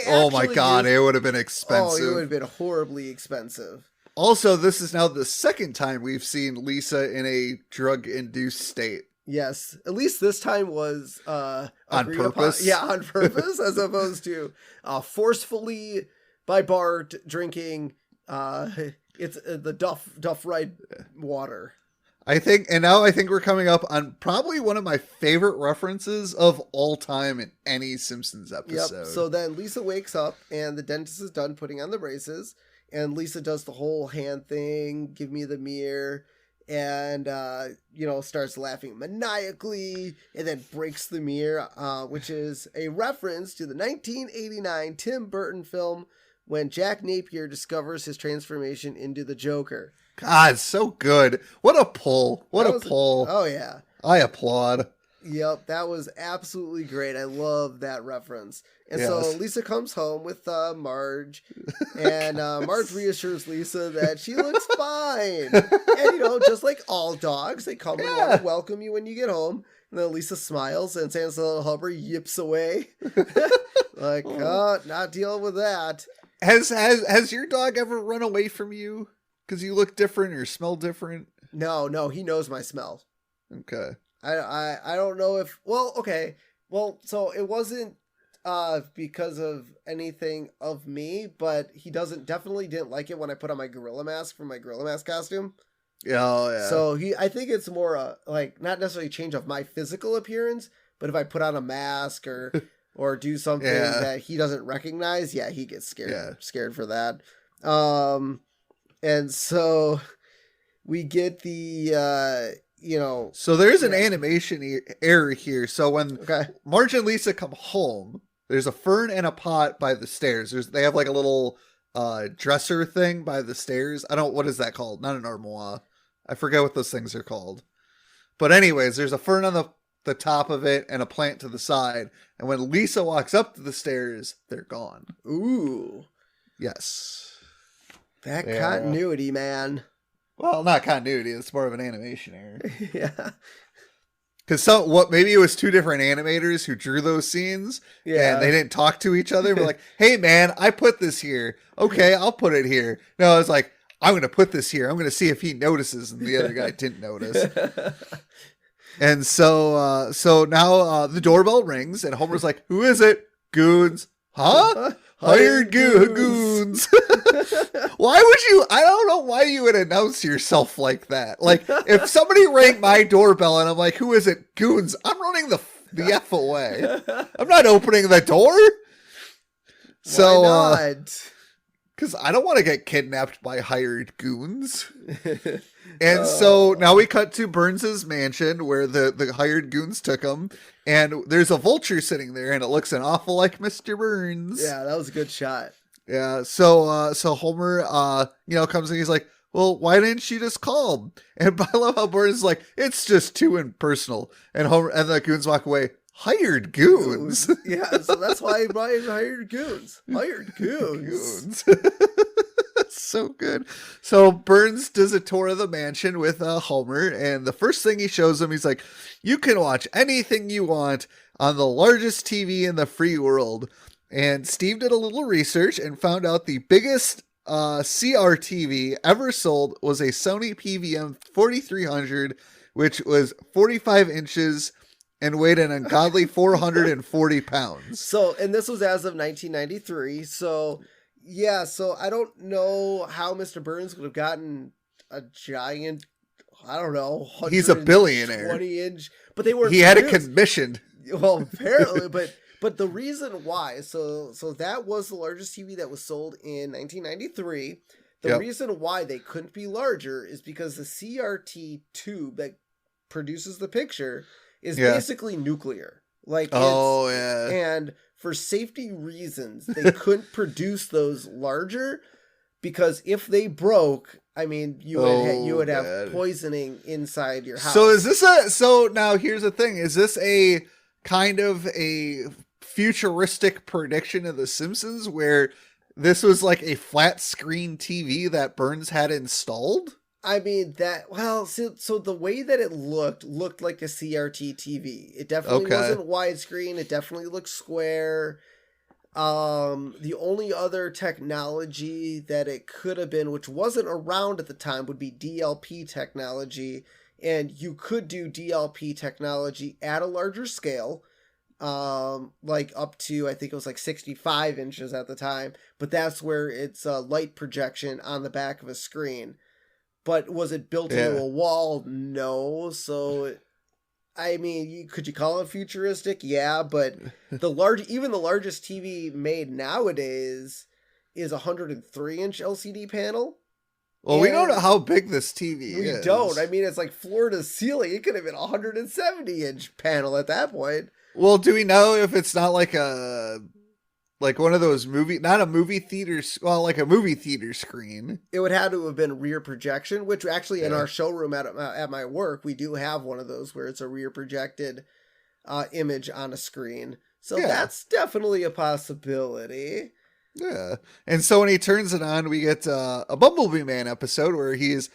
oh my God, it would have been expensive. Oh, it would have been horribly expensive. Also, this is now the second time we've seen Lisa in a drug-induced state. Yes, at least this time was on purpose. On purpose, as opposed to forcefully by Bart drinking. It's the Duff Ride water. I think we're coming up on probably one of my favorite references of all time in any Simpsons episode. Yep. So then Lisa wakes up and the dentist is done putting on the braces, and Lisa does the whole hand thing, "Give me the mirror," and starts laughing maniacally, and then breaks the mirror, which is a reference to the 1989 Tim Burton film when Jack Napier discovers his transformation into the Joker. God, so good. What a pull. What a pull. Oh, yeah. I applaud. Yep, that was absolutely great. I love that reference. And so Lisa comes home with Marge, and Marge reassures Lisa that she looks fine. And, just like all dogs, they come and want to welcome you when you get home. And then Lisa smiles, and Santa's little helper yips away. Like, not dealing with that. Has your dog ever run away from you? Because you look different or smell different? No, he knows my smell. Okay. I don't know if... Well, okay. Well, so it wasn't because of anything of me, but he definitely didn't like it when I put on my gorilla mask for my gorilla mask costume. Yeah. So I think it's more like not necessarily a change of my physical appearance, but if I put on a mask or do something that he doesn't recognize, he gets scared for that. And so we get the, So there's an animation error here. So when Marge and Lisa come home, there's a fern and a pot by the stairs. They have like a little dresser thing by the stairs. What is that called? Not an armoire. I forget what those things are called. But anyways, there's a fern on the top of it and a plant to the side. And when Lisa walks up to the stairs, they're gone. Ooh. Yes. That continuity, man. Well, not continuity. It's more of an animation error. Yeah. Because maybe it was two different animators who drew those scenes. Yeah. And they didn't talk to each other. But like, hey, man, I put this here. Okay, I'll put it here. No, it's like, I'm going to put this here. I'm going to see if he notices. And the other guy didn't notice. And so now the doorbell rings. And Homer's like, who is it? Goons. Huh? Hired goons. Why would you? I don't know why you would announce yourself like that. Like, if somebody rang my doorbell and I'm like, who is it? Goons. I'm running the F away. I'm not opening the door. So, why not? Because I don't want to get kidnapped by hired goons. And so now we cut to Burns's mansion where the hired goons took him. And there's a vulture sitting there and it looks an awful like Mr. Burns. Yeah, that was a good shot. Yeah. So Homer, comes in. He's like, well, why didn't she just call him? And I love how Burns is like, it's just too impersonal. And the goons walk away. Hired goons. Yeah, so that's why Brian hired goons. Hired goons. So good. So Burns does a tour of the mansion with Homer, and the first thing he shows him, he's like, you can watch anything you want on the largest TV in the free world. And Steve did a little research and found out the biggest CRTV ever sold was a Sony PVM 4300, which was 45 inches and weighed an ungodly 440 pounds. So, and this was as of 1993. So, yeah, so I don't know how Mr. Burns would have gotten a giant, I don't know, He's a billionaire. 20-inch, but they were He had it commissioned. Well, apparently, but the reason why, so that was the largest TV that was sold in 1993. The reason why they couldn't be larger is because the CRT tube that produces the picture is basically nuclear. Like, and for safety reasons, they couldn't produce those larger because if they broke, I mean, you would have poisoning inside your house. So is this so now here's the thing, is this a kind of a futuristic prediction of The Simpsons where this was like a flat screen TV that Burns had installed? I mean, so the way that it looked like a CRT TV. It definitely wasn't widescreen. It definitely looked square. The only other technology that it could have been, which wasn't around at the time, would be DLP technology. And you could do DLP technology at a larger scale. Like up to, I think it was like 65 inches at the time, but that's where it's a light projection on the back of a screen. But was it built into a wall? No. So, I mean, could you call it futuristic? Yeah, but even the largest TV made nowadays is a 103-inch LCD panel. Well, we don't know how big this TV is. We don't. I mean, it's like floor to ceiling. It could have been a 170-inch panel at that point. Well, do we know if it's not like one of those not a movie theater, well, like a movie theater screen? It would have to have been rear projection, which actually in our showroom at my work, we do have one of those where it's a rear projected image on a screen. So that's definitely a possibility. Yeah. And so when he turns it on, we get a Bumblebee Man episode where he's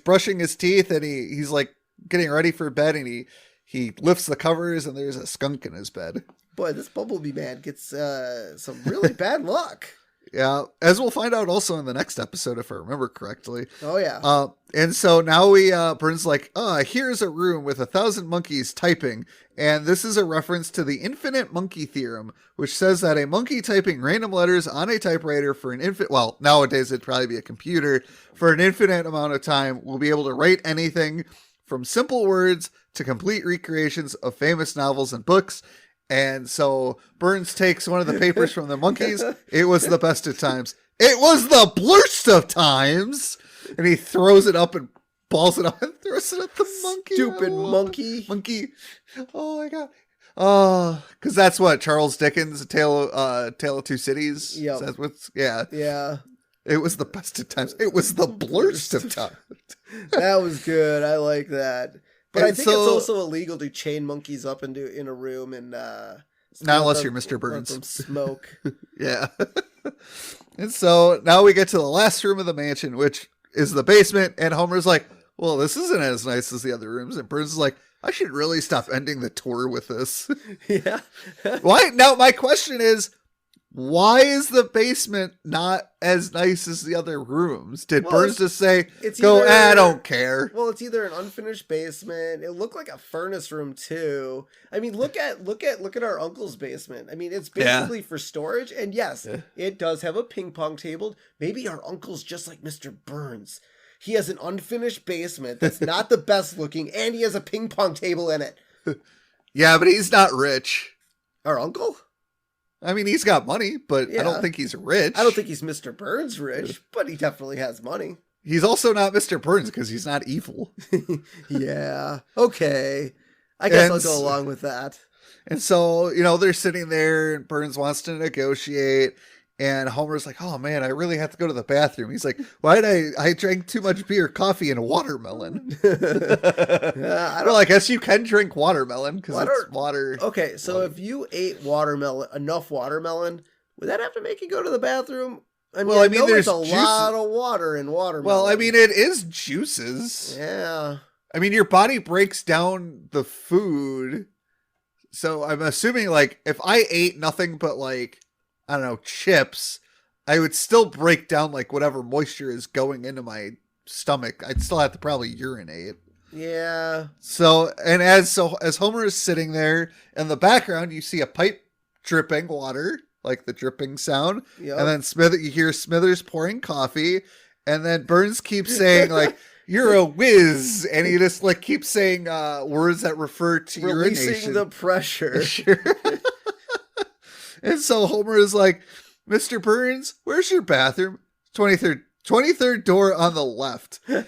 brushing his teeth and he's like getting ready for bed, and he lifts the covers and there's a skunk in his bed. Boy, this Bumblebee Man gets some really bad luck. Yeah, as we'll find out also in the next episode, if I remember correctly. Oh, yeah. And so now Burns like, here's a room with 1,000 monkeys typing. And this is a reference to the infinite monkey theorem, which says that a monkey typing random letters on a typewriter for an well, nowadays it'd probably be a computer, for an infinite amount of time will be able to write anything from simple words to complete recreations of famous novels and books. And so Burns takes one of the papers from the monkeys. It was the best of times. It was the blurst of times. And he throws it up and balls it up and throws it at the monkey. Stupid monkey. Monkey. Oh my God. Oh, because that's what Charles Dickens' Tale of Two Cities. Yep. That's what's, yeah. Yeah. It was the best of times. It was the blurst of times. That was good. I like that. But I think it's also illegal to chain monkeys up in a room and not unless you're Mr. Burns. Let them smoke. Yeah. And so now we get to the last room of the mansion, which is the basement, and Homer's like, well, this isn't as nice as the other rooms. And Burns is like, I should really stop ending the tour with this. Yeah. Why? Now, my question is, why is the basement not as nice as the other rooms? Did Burns just say, I don't care? Well, it's either an unfinished basement. It looked like a furnace room too. I mean, look at our uncle's basement. I mean, it's basically for storage. And yes, it does have a ping pong table. Maybe our uncle's just like Mr. Burns. He has an unfinished basement that's not the best looking, and he has a ping pong table in it. Yeah, but he's not rich. Our uncle? I mean, he's got money, but I don't think he's rich. I don't think he's Mr. Burns rich, but he definitely has money. He's also not Mr. Burns because he's not evil. Yeah. Okay. I guess I'll go along with that. And so, they're sitting there and Burns wants to negotiate. And Homer's like, oh man, I really have to go to the bathroom. He's like, why did I drank too much beer, coffee, and watermelon? I guess you can drink watermelon because it's water. Okay, so if you ate enough watermelon, would that have to make you go to the bathroom? I mean, there's a lot of water in watermelon. Well, I mean, it is juices. Yeah. I mean, your body breaks down the food. So I'm assuming, if I ate nothing but, I don't know, chips, I would still break down whatever moisture is going into my stomach. I'd still have to probably urinate. Yeah. So as Homer is sitting there in the background, you see a pipe dripping water, like the dripping sound, Yep. and then you hear Smithers pouring coffee, and then Burns keeps saying like, "You're a whiz," and he just like keeps saying words that refer to releasing urination. the pressure. Sure. And so Homer is like, "Mr. Burns, where's your bathroom?" 23rd door on the left. And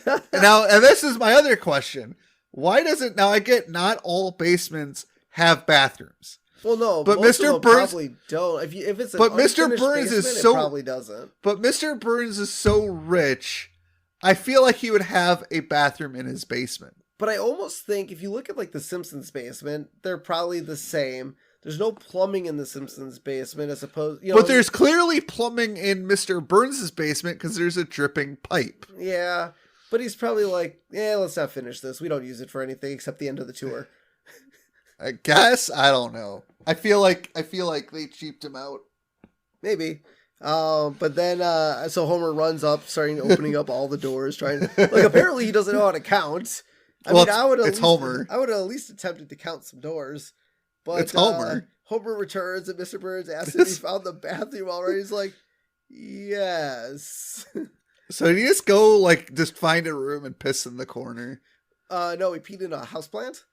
this is my other question. Why doesn't, now I get not all basements have bathrooms. Well, no, but most Mr. of them Burns probably don't. If it's an but Mr. unfinished Burns basement, is so it probably doesn't. But Mr. Burns is so rich. I feel like he would have a bathroom in his basement. But I almost think if you look at like the Simpsons basement, they're probably the same. There's no plumbing in the Simpsons basement as opposed, but there's clearly plumbing in Mr. Burns's basement because there's a dripping pipe. Yeah, but he's probably like, let's not finish this. We don't use it for anything except the end of the tour. I guess, I don't know. I feel like they cheaped him out. Maybe. But then so Homer runs up, opening up all the doors, trying to, like, apparently he doesn't know how to count. I would at least attempted to count some doors. But it's Homer. Homer returns and Mr. Burns asks if he found the bathroom already. He's like, yes. So did you just go, like, just find a room and piss in the corner? No, he peed in a houseplant.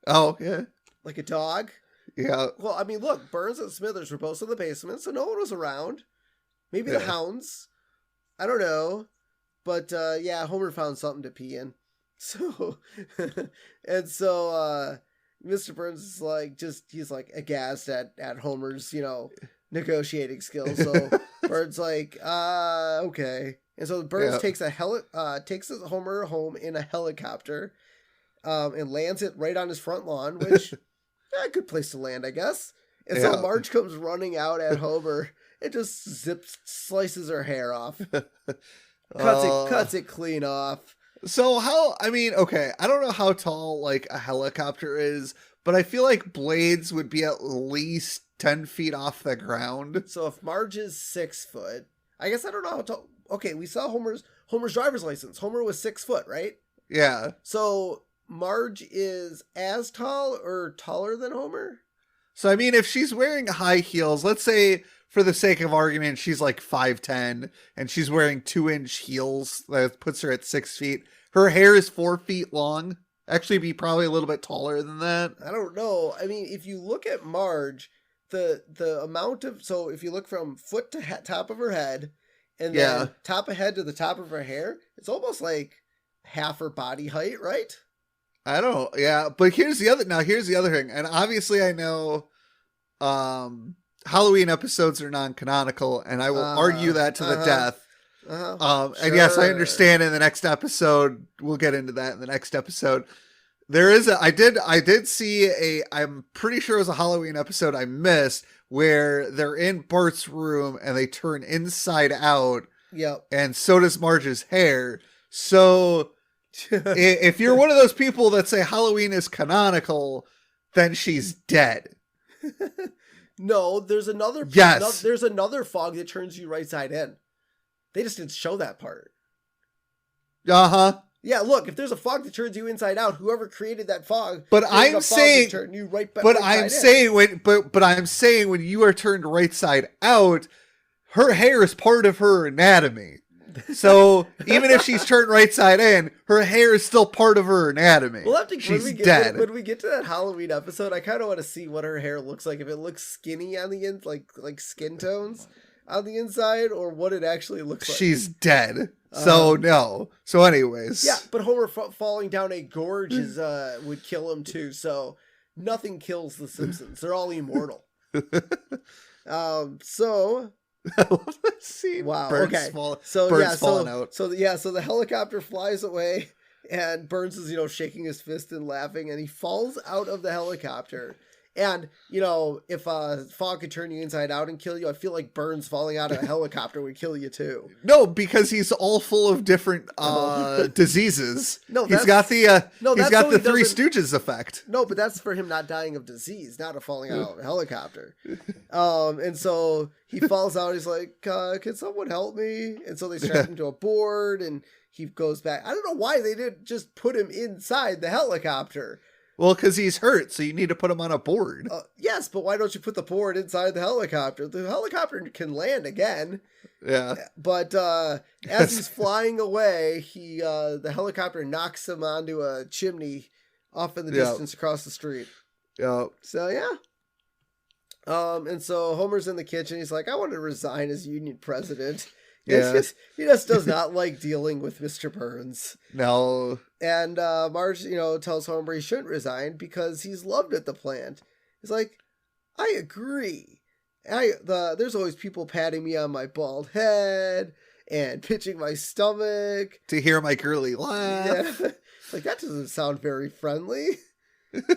Oh, yeah. Like a dog. Yeah. Well, I mean, look, Burns and Smithers were both in the basement, so no one was around. Maybe the hounds. I don't know. But, Homer found something to pee in. So, and so, Mr. Burns is like, he's like aghast at Homer's, negotiating skills. So Burns like, okay. And so Burns takes Homer home in a helicopter, and lands it right on his front lawn, which, a good place to land, I guess. And so Marge comes running out at Homer and just slices her hair off. Cuts it clean off. So I don't know how tall like a helicopter is, but I feel like blades would be at least 10 feet off the ground. So if Marge is 6 foot, I guess I don't know how tall. Okay, we saw Homer's driver's license. Homer was 6 foot, right? Yeah. So Marge is as tall or taller than Homer? So I mean, if she's wearing high heels, let's say for the sake of argument, she's like 5'10", and she's wearing 2-inch heels. That puts her at 6 feet. Her hair is 4 feet long. Actually, be probably a little bit taller than that. I don't know. I mean, if you look at Marge, the amount of, so if you look from foot to top of her head, and then top of head to the top of her hair, it's almost like half her body height, right? I don't. Yeah, but here's the other thing, and obviously I know, Halloween episodes are non-canonical, and I will argue that to the death. And yes, I understand in the next episode, we'll get into that in the next episode. There is I did see I'm pretty sure it was a Halloween episode I missed where they're in Bart's room and they turn inside out. Yep. And so does Marge's hair. So if you're one of those people that say Halloween is canonical, then she's dead. No, there's another. Yes. There's another fog that turns you right side in. They just didn't show that part. Uh-huh. Yeah, look, if there's a fog that turns you inside out, whoever created that fog, but I'm saying, turn you right back. But I'm saying when you are turned right side out, her hair is part of her anatomy. So even if she's turned right side in, her hair is still part of her anatomy. We'll have to, she's dead. When we get to that Halloween episode, I kind of want to see what her hair looks like. If it looks skinny on the end, like skin tones on the inside, or what it actually looks like. She's dead. So no. So anyways. Yeah, but Homer falling down a gorge would kill him too. So nothing kills the Simpsons. They're all immortal. So. I love that scene. Wow. Burns okay. falling out. So the helicopter flies away, and Burns is shaking his fist and laughing, and he falls out of the helicopter. And if fog could turn you inside out and kill you, I feel like Burns falling out of a helicopter would kill you too. No, because he's all full of different diseases. No, he's got the Three Stooges effect. No, but that's for him not dying of disease, not of falling out of a helicopter. And so he falls out. He's like, "Can someone help me?" And so they strap him to a board, and he goes back. I don't know why they didn't just put him inside the helicopter. Well, because he's hurt, so you need to put him on a board. Yes, but why don't you put the board inside the helicopter? The helicopter can land again. Yeah. But as he's flying away, the helicopter knocks him onto a chimney off in the distance across the street. Yeah. So, yeah. And so Homer's in the kitchen. He's like, I want to resign as union president. Yeah. He just does not like dealing with Mr. Burns. No. And Marge, tells Homer he shouldn't resign because he's loved at the plant. He's like, I agree. There's always people patting me on my bald head and pinching my stomach. To hear my girly laugh. Yeah. Like, that doesn't sound very friendly.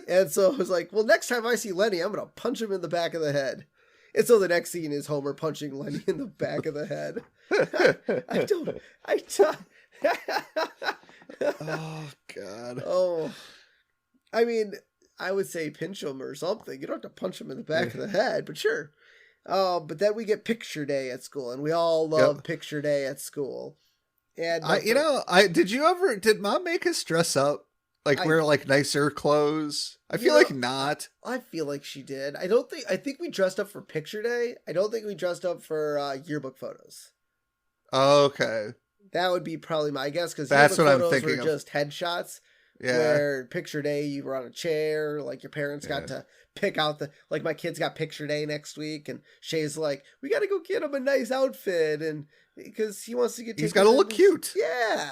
And so I was like, well, next time I see Lenny, I'm going to punch him in the back of the head. And so the next scene is Homer punching Lenny in the back of the head. Oh, God. Oh, I mean, I would say pinch him or something. You don't have to punch him in the back of the head, but sure. But then we get picture day at school, and we all love picture day at school. And did Mom make us dress up? Like wear like nicer clothes? I feel like not. I feel like she did. I think we dressed up for picture day. I don't think we dressed up for yearbook photos. Okay. That would be probably my guess, because that's what I'm photos thinking were of. Just headshots. Yeah. Where picture day, you were on a chair, like your parents got to pick out like my kids got picture day next week, and Shay's like, we got to go get him a nice outfit, and because he wants to get. He's got to look cute. Yeah.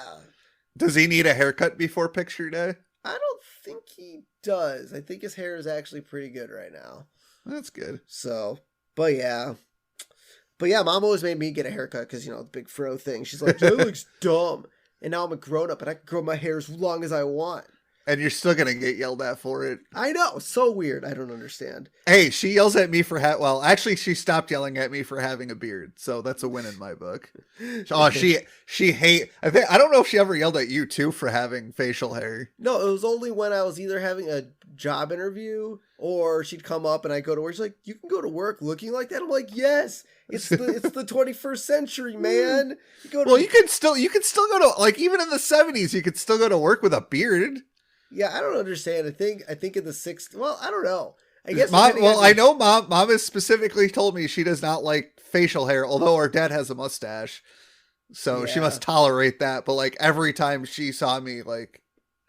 Does he need a haircut before picture day? I don't think he does. I think his hair is actually pretty good right now. That's good. So, but yeah, Mom always made me get a haircut because, the big fro thing. She's like, that looks dumb. And now I'm a grown up and I can grow my hair as long as I want. And you're still going to get yelled at for it. I know. So weird. I don't understand. Hey, she yells at me for actually, she stopped yelling at me for having a beard. So that's a win in my book. Oh, she I don't know if she ever yelled at you too for having facial hair. No, it was only when I was either having a job interview or she'd come up and I go to work. She's like, you can go to work looking like that? I'm like, yes. It's the 21st century, man. You can still go to, like, even in the 70s, you could still go to work with a beard. Yeah, I don't understand. I think in the 60s, well, I don't know. I guess. I know mom has specifically told me she does not like facial hair, although our dad has a mustache. So she must tolerate that. But like every time she saw me, like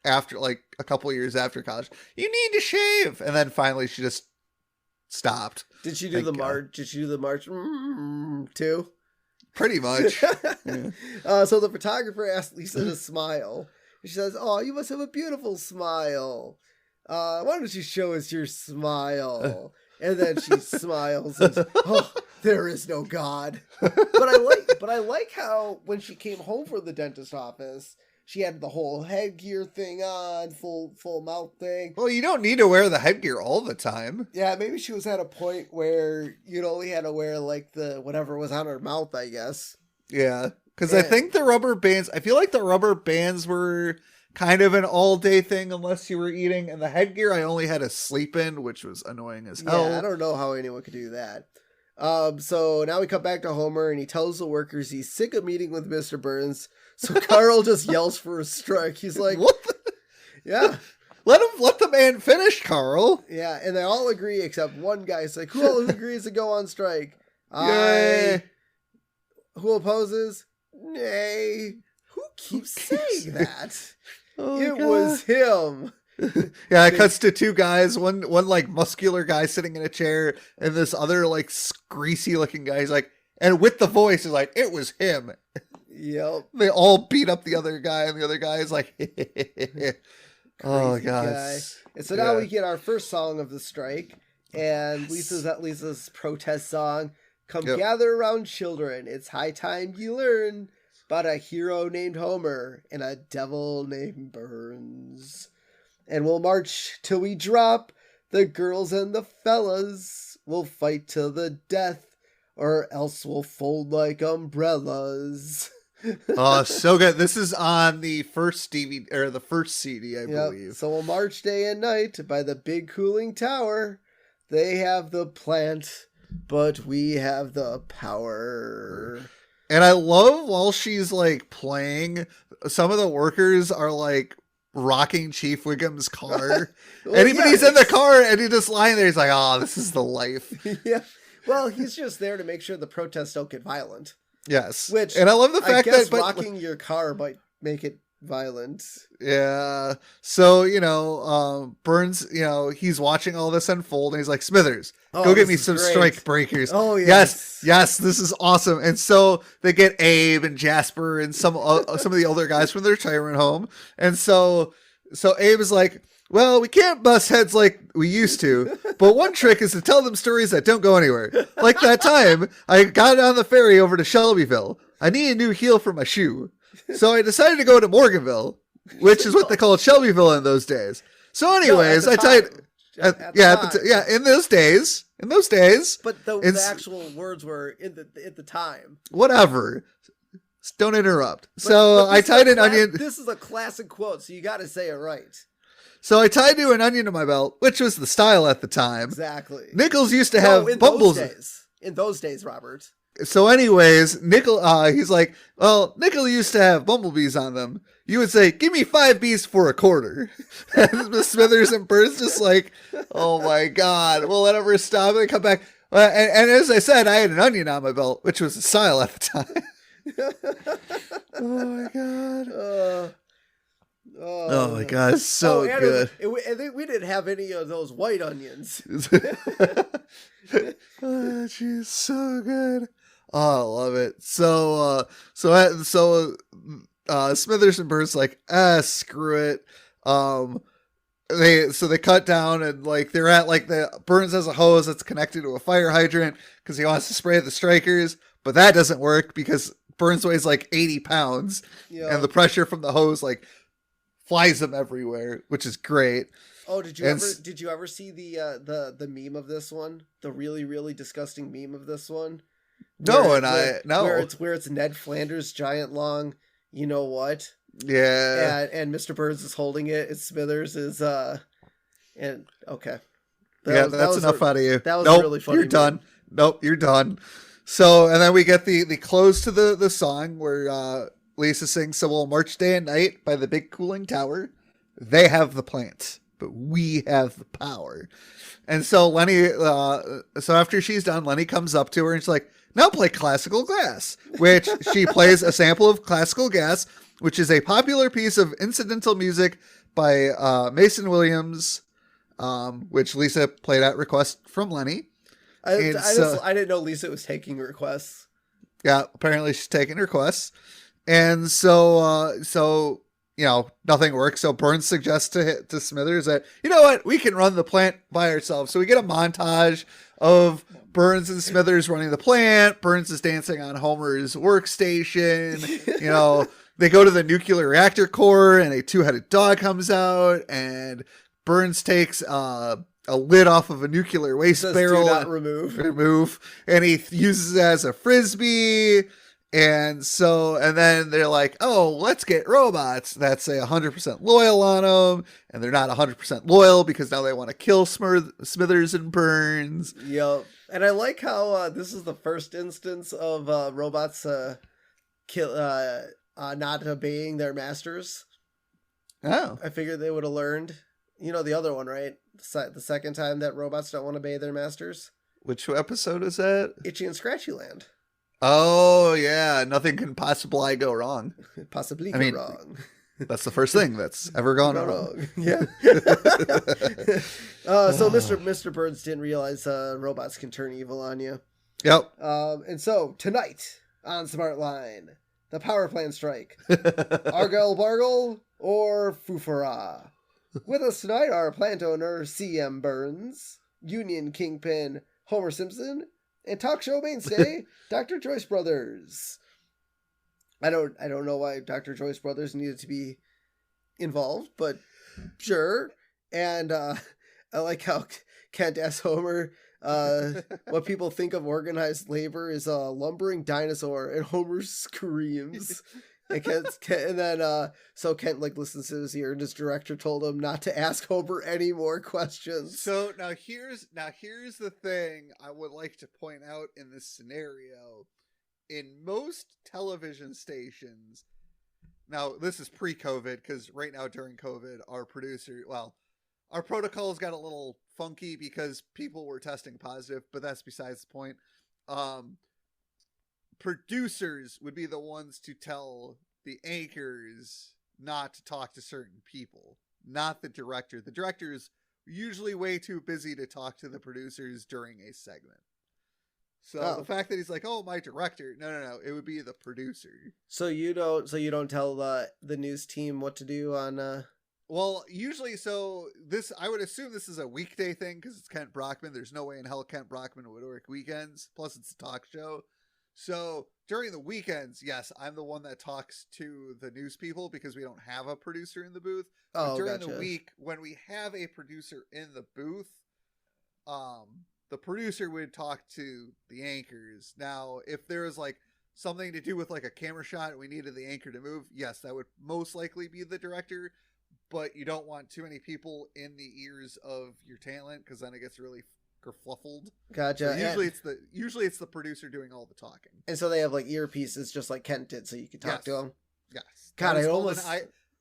after like a couple years after college, you need to shave. And then finally she just stopped. Did she do the march? Did she do the march too? Pretty much. Yeah. So the photographer asked Lisa to smile. She says, oh, you must have a beautiful smile. Why don't you show us your smile? And then she smiles and says, oh, there is no God. But I like how when she came home from the dentist office, she had the whole headgear thing on, full mouth thing. Well, you don't need to wear the headgear all the time. Yeah, maybe she was at a point where you only had to wear like the whatever was on her mouth, I guess. Yeah. Because I think the rubber bands, I feel like the rubber bands were kind of an all-day thing unless you were eating. And the headgear, I only had to sleep in, which was annoying as hell. Yeah, I don't know how anyone could do that. So now we come back to Homer, and he tells the workers he's sick of meeting with Mr. Burns. So Carl just yells for a strike. He's like, what? Yeah. Let the man finish, Carl. Yeah, and they all agree except one guy's like, who all agrees to go on strike? Yay. Who opposes? Nay. Who keeps saying that? It was him. Yeah, it cuts to two guys, one like muscular guy sitting in a chair, and this other like greasy looking guy. He's like, and with the voice is like, it was him. Yep. They all beat up the other guy, and the other guy is like, oh god. And so now we get our first song of the strike, and Lisa's protest song. Come gather around, children. It's high time you learn about a hero named Homer and a devil named Burns. And we'll march till we drop. The girls and the fellas will fight to the death, or else we'll fold like umbrellas. Oh, so good. This is on the first DVD or the first CD, I believe. So we'll march day and night by the big cooling tower. They have the plant, but we have the power. And I love while she's like playing, some of the workers are like rocking Chief Wiggum's car. Well, And he's in the car and he's just lying there. He's like, oh, this is the life. Yeah. Well, he's just there to make sure the protests don't get violent. Yes. Which, and I love the fact that rocking your car might make it violent. Yeah. So, Burns, he's watching all this unfold and he's like, Smithers, go get me some strike breakers. Oh, yes. Yes, this is awesome. And so they get Abe and Jasper and some of the older guys from their retirement home. And so Abe is like, well, we can't bust heads like we used to, but one trick is to tell them stories that don't go anywhere. Like that time I got on the ferry over to Shelbyville. I need a new heel for my shoe. So I decided to go to Morganville, which is what they called Shelbyville in those days. So anyways, in those days. But the actual words were at the time. Whatever. Don't interrupt. But I tied an onion. This is a classic quote, so you got to say it right. So I tied to an onion to my belt, which was the style at the time. Exactly. Nichols used to have bumbles. In those days, Robert. So anyways, he's like, well, Nickel used to have bumblebees on them. You would say, give me 5 bees for a quarter. And Smithers and Burns just like, oh my God, we'll let ever stop. They come back. And as I said, I had an onion on my belt, which was a style at the time. Oh my God. Oh my God, it's so good. We didn't have any of those white onions. Oh, geez, so good. Oh, I love it. So Smithers and Burns like, screw it. They cut down and like they're at like Burns has a hose that's connected to a fire hydrant because he wants to spray the strikers, but that doesn't work because Burns weighs like 80 pounds, and the pressure from the hose like flies them everywhere, which is great. Oh, did you ever see the meme of this one? The really, really disgusting meme of this one? No. Where it's Ned Flanders' giant long, you know what? Yeah. And Mr. Burns is holding it. And Smithers is and okay. That's enough out of you. That was really funny. You're done. Nope, you're done. So, and then we get the close to the song where Lisa sings "So We'll March Day and Night" by the Big Cooling Tower. They have the plant, but we have the power. And so Lenny, so after she's done, Lenny comes up to her and she's like, now play Classical Gas, which she plays a sample of Classical Gas, which is a popular piece of incidental music by Mason Williams, which Lisa played at request from Lenny. I didn't know Lisa was taking requests. Yeah, apparently she's taking requests. And so nothing works. So Burns suggests to Smithers that, you know what, we can run the plant by ourselves. So we get a montage of Burns and Smithers running the plant. Burns is dancing on Homer's workstation. They go to the nuclear reactor core and a 2-headed dog comes out, and Burns takes a lid off of a nuclear waste barrel. Do not remove. And he uses it as a frisbee. And then they're like, oh, let's get robots that say 100% loyal on them. And they're not 100% loyal because now they want to kill Smithers and Burns. Yep. And I like how this is the first instance of robots not obeying their masters. Oh. I figured they would have learned. You know the other one, right? The second time that robots don't want to obey their masters. Which episode is that? Itchy and Scratchy Land. Oh, yeah. Nothing can possibly go wrong. Wrong. That's the first thing that's ever gone wrong. Yeah. So Mr. Burns didn't realize robots can turn evil on you. Yep. And so tonight on Smart Line, the power plant strike. Argyle Bargle or Fufara. With us tonight are plant owner C.M. Burns, Union Kingpin Homer Simpson, and talk show mainstay Dr. Joyce Brothers. I don't know why Dr. Joyce Brothers needed to be involved, but sure. And I like how Kent asks Homer what people think of organized labor is a lumbering dinosaur, and Homer screams. And so Kent like listens to his ear, and his director told him not to ask Homer any more questions. So now here's the thing I would like to point out in this scenario in most television stations, now this is pre-COVID, because right now during COVID, our protocols got a little funky because people were testing positive, but that's besides the point. Producers would be the ones to tell the anchors not to talk to certain people, not the director. The director's usually way too busy to talk to the producers during a segment. So the fact that he's like, "Oh, my director," no, it would be the producer. So you don't tell the news team what to do on. Well, usually, I would assume this is a weekday thing because it's Kent Brockman. There's no way in hell Kent Brockman would work weekends. Plus, it's a talk show. So during the weekends, yes, I'm the one that talks to the news people because we don't have a producer in the booth. But during the week, when we have a producer in the booth, the producer would talk to the anchors. Now, if there was like something to do with like a camera shot and we needed the anchor to move, yes, that would most likely be the director. But you don't want too many people in the ears of your talent because then it gets really kerfluffled. Gotcha. So usually it's the producer doing all the talking. And so they have like earpieces just like Kent did, so you can talk to them. Yes. God,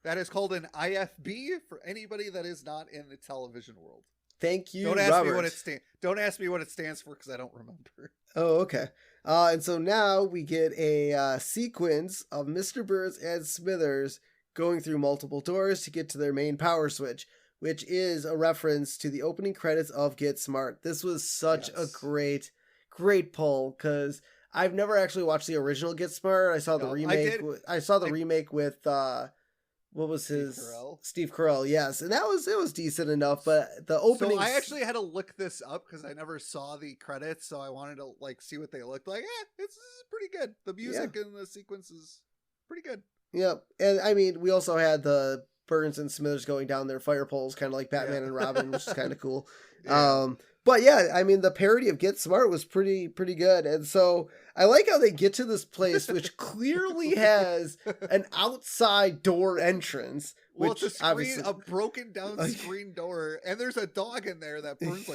that is called an IFB for anybody that is not in the television world. Thank you, Don't ask Robert. Don't ask me what it stands for because I don't remember. Oh, okay. And so now we get a sequence of Mr. Burns and Smithers going through multiple doors to get to their main power switch, which is a reference to the opening credits of Get Smart. This was such a great pull because I've never actually watched the original Get Smart. I saw the remake. I saw the remake with what was Steve Carell, yes, and it was decent enough, but the opening. So I actually had to look this up because I never saw the credits, so I wanted to like see what they looked like. It's pretty good. The music and the sequence is pretty good. Yep, and I mean, we also had the Burns and Smithers going down their fire poles, kind of like Batman and Robin, which is kind of cool. Yeah. But yeah, I mean, the parody of Get Smart was pretty good. And so I like how they get to this place, which clearly has an outside door entrance. Well, it's a broken down screen door, and there's a dog in there that Burns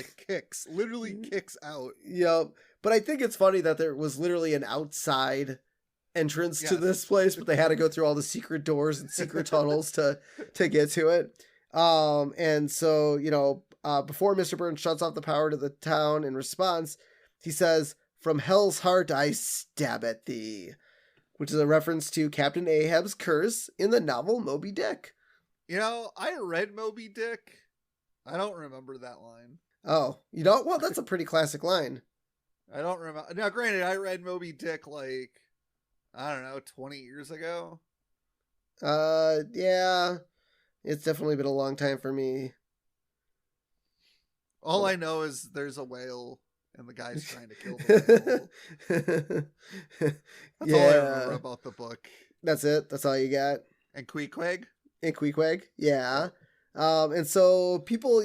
literally kicks out. Yep. But I think it's funny that there was literally an outside entrance to this place, but they had to go through all the secret doors and secret tunnels to get to it. And so, before Mr. Burns shuts off the power to the town in response, he says, "From hell's heart I stab at thee," which is a reference to Captain Ahab's curse in the novel Moby Dick. I read Moby Dick. I don't remember that line. Oh, you don't? Well, that's a pretty classic line. I don't remember. Now, granted, I read Moby Dick 20 years ago. Yeah. It's definitely been a long time for me. All I know is there's a whale and the guy's trying to kill the whale. That's all I remember about the book. That's it? That's all you got? And Queequeg? Yeah. And so people,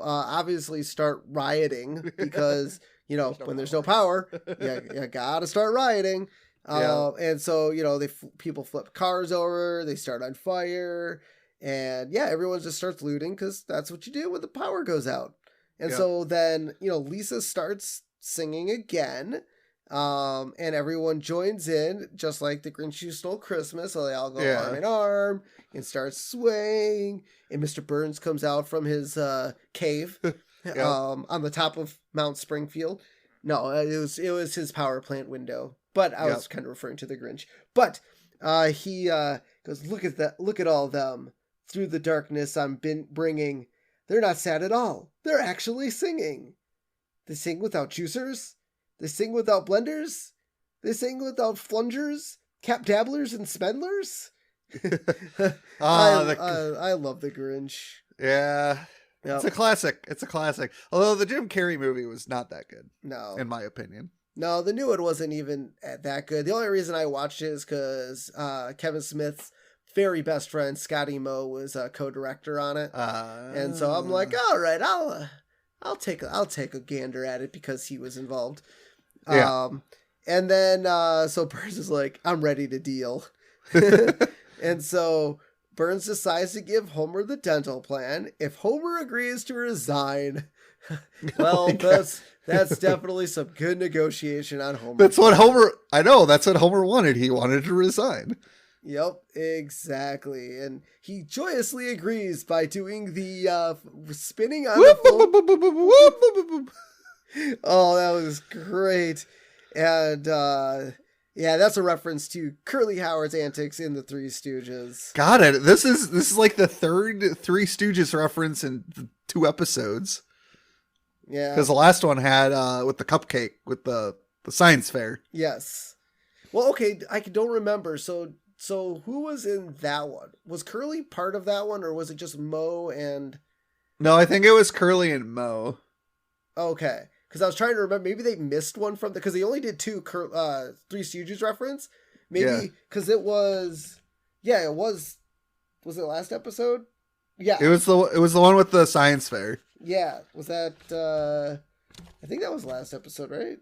obviously start rioting because, when there's no power, you gotta start rioting. And so, people flip cars over, they start on fire, and everyone just starts looting because that's what you do when the power goes out. And so then, Lisa starts singing again, and everyone joins in, just like the Grinch Who Stole Christmas. So they all go arm in arm and start swaying. And Mr. Burns comes out from his cave on the top of Mount Springfield. No, it was his power plant window. But I was kind of referring to the Grinch. But he goes, look at all of them. Through the darkness I'm bringing. They're not sad at all. They're actually singing. They sing without juicers. They sing without blenders. They sing without flungers, cap dabblers, and spendlers. I love the Grinch. Yeah. Yep. It's a classic. Although the Jim Carrey movie was not that good. No. In my opinion. No, the new one wasn't even that good. The only reason I watched it is because Kevin Smith's very best friend, Scotty Moe, was a co-director on it. And so I'm like, all right, I'll take a gander at it because he was involved. Yeah. And then, so Burns is like, I'm ready to deal. And so Burns decides to give Homer the dental plan if Homer agrees to resign. Well, Like, that's definitely some good negotiation on Homer. that's what Homer. I know. That's what Homer wanted. He wanted to resign. Yep, exactly. And he joyously agrees by doing the spinning on the phone. Oh, that was great. And yeah, that's a reference to Curly Howard's antics in the Three Stooges. Got it. This is like the third Three Stooges reference in 2 episodes. Yeah. Because the last one had with the cupcake with the science fair. Yes. Well, okay, I don't remember. So who was in that one? Was Curly part of that one, or was it just Mo and... No, I think it was Curly and Mo. Okay. Because I was trying to remember. Maybe they missed one from because they only did 2 Three Stooges reference. Maybe because it was... Yeah, it was... Was it last episode? Yeah. It was the one with the science fair. Yeah. Was that... I think that was last episode, right?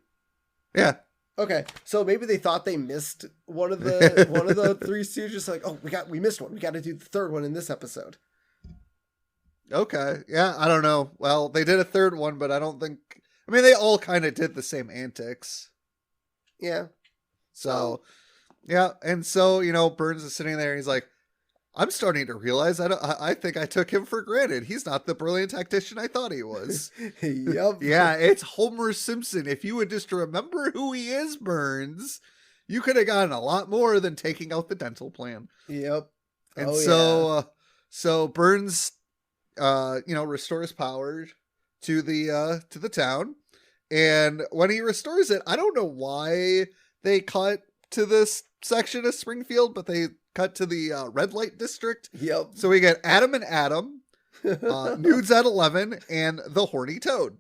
Yeah. Okay, so maybe they thought they missed one of the Three Stooges. Like, oh, we missed one. We got to do the third one in this episode. Okay, yeah, I don't know. Well, they did a third one, but I don't think. I mean, they all kind of did the same antics. Yeah. So, yeah, and so Burns is sitting there. And he's like, "I'm starting to realize I think I took him for granted. He's not the brilliant tactician I thought he was." Yep. Yeah, it's Homer Simpson. If you would just remember who he is, Burns, you could have gotten a lot more than taking out the dental plan. Yep. And so Burns, restores power to the town, and when he restores it, I don't know why they cut to this section of Springfield, but they cut to the red light district. Yep. So we get Adam and Adam, Nudes at 11, and the Horny Toad.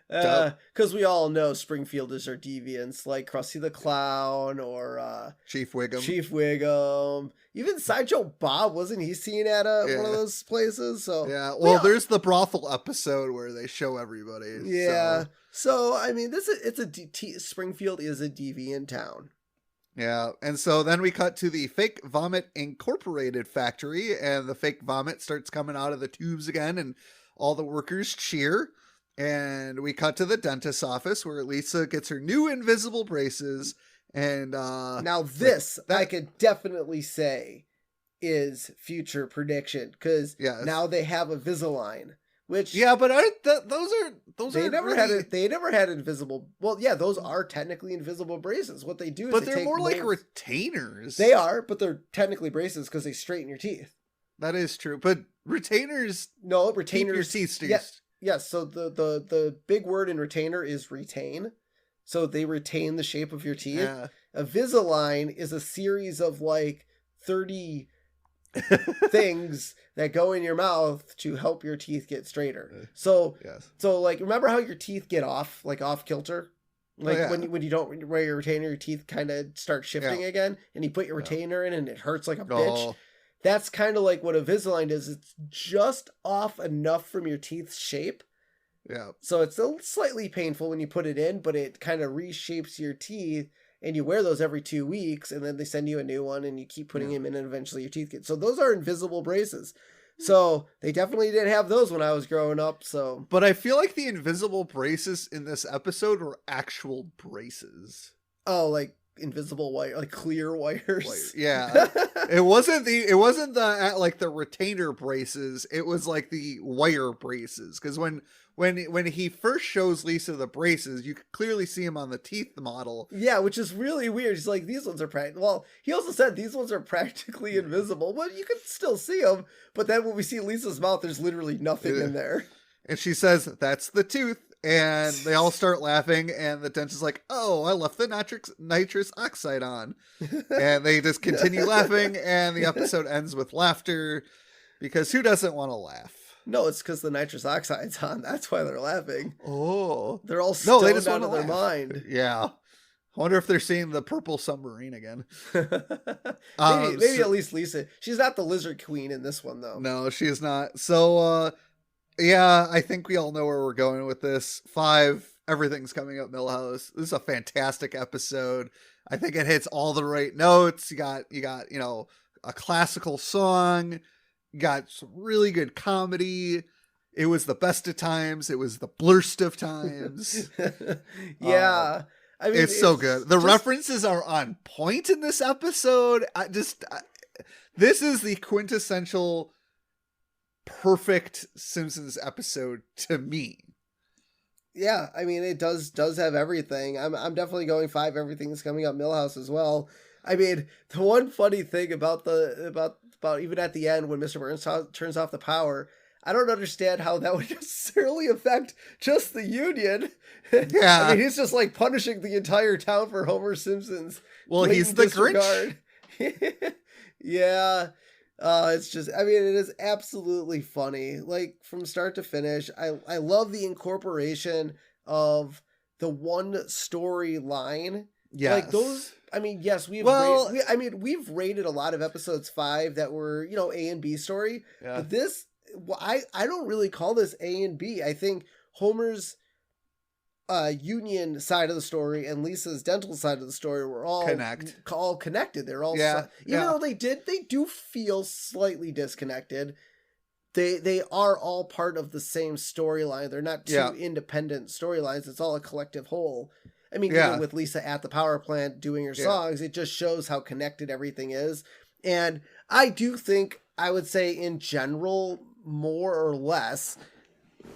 Because we all know Springfielders are deviants, like Krusty the Clown or Chief Wiggum. Chief Wiggum. Even Sideshow Bob, wasn't he seen at one of those places? So yeah, well, there's the brothel episode where they show everybody. Yeah. So I mean, Springfield is a deviant town. Yeah, and so then we cut to the Fake Vomit Incorporated factory, and the fake vomit starts coming out of the tubes again, and all the workers cheer. And we cut to the dentist's office where Lisa gets her new invisible braces. And now this, I could definitely say, is future prediction, because now they have a Visalign. Which but aren't those they are never really... had they never had invisible. Well, yeah, those are technically invisible braces. What they do is they're more like retainers. They are, but they're technically braces because they straighten your teeth. That is true, but retainers keep your teeth straight. Yes. So the big word in retainer is retain. So they retain the shape of your teeth. Yeah. A Visalign is a series of like 30 things that go in your mouth to help your teeth get straighter. So like, remember how your teeth get off kilter? Like when you don't wear your retainer, your teeth kind of start shifting again, and you put your retainer in and it hurts like a bitch. That's kind of like what a Visalign is. It's just off enough from your teeth's shape. Yeah. So it's slightly painful when you put it in, but it kind of reshapes your teeth, and you wear those every 2 weeks, and then they send you a new one, and you keep putting them in, and eventually your teeth get... So those are invisible braces. So they definitely did have those when I was growing up, so... But I feel like the invisible braces in this episode were actual braces. Oh, like invisible wire, like clear wires. Yeah. It wasn't the like the retainer braces. It was like the wire braces. Because when he first shows Lisa the braces, you could clearly see him on the teeth model. Yeah, which is really weird. He's like, these ones are well, he also said these ones are practically invisible, but you can still see them. But then when we see Lisa's mouth, there's literally nothing in there. And she says, "That's the tooth." And they all start laughing, and the dentist is like, "Oh, I left the nitrous oxide on." And they just continue laughing, and the episode ends with laughter, because who doesn't want to laugh? No, it's because the nitrous oxide's on. That's why they're laughing. Oh. They're all stoned they just out of laugh. their mind. Yeah. I wonder if they're seeing the purple submarine again. Maybe at least Lisa. She's not the lizard queen in this one, though. No, she is not. So, yeah, I think we all know where we're going with this. 5, everything's coming up Millhouse. This is a fantastic episode. I think it hits all the right notes. You got, a classical song. You got some really good comedy. It was the best of times. It was the blurst of times. Yeah. I mean, it's so good. The references are on point in this episode. This is the quintessential perfect Simpsons episode to me. Yeah, I mean, it does have everything. I'm definitely going 5 everything's coming up Millhouse as well. I mean, the one funny thing about even at the end when Mr. Burns turns off the power, I don't understand how that would necessarily affect just the Union. Yeah. I mean, he's just like punishing the entire town for Homer Simpson's. Well, he's the disregard. Grinch. Yeah. It's just, I mean, it is absolutely funny. Like from start to finish, I love the incorporation of the one storyline. Yeah. Like those, I mean, yes, we've rated a lot of episodes 5 that were, A and B story. Yeah. But this, I don't really call this A and B. I think Homer's Union side of the story and Lisa's dental side of the story were all connected. They're all even though they do feel slightly disconnected. They are all part of the same storyline. They're not two independent storylines. It's all a collective whole. I mean, even with Lisa at the power plant doing her songs, it just shows how connected everything is. And I do think, I would say in general, more or less,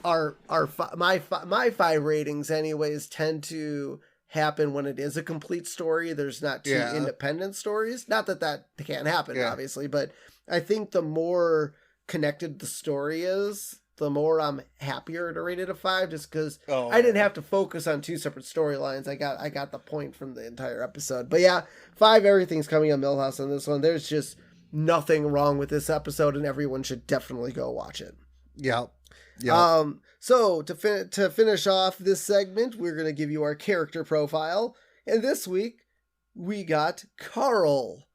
my 5 ratings anyways tend to happen when it is a complete story. There's not 2 independent stories. Not that can't happen, obviously, but I think the more connected the story is, the more I'm happier to rate it a 5, just because I didn't have to focus on 2 separate storylines. I got the point from the entire episode. But yeah, 5 everything's coming on Millhouse on this one. There's just nothing wrong with this episode, and everyone should definitely go watch it. Yeah. Yeah. So to finish off this segment, we're going to give you our character profile. And this week we got Carl.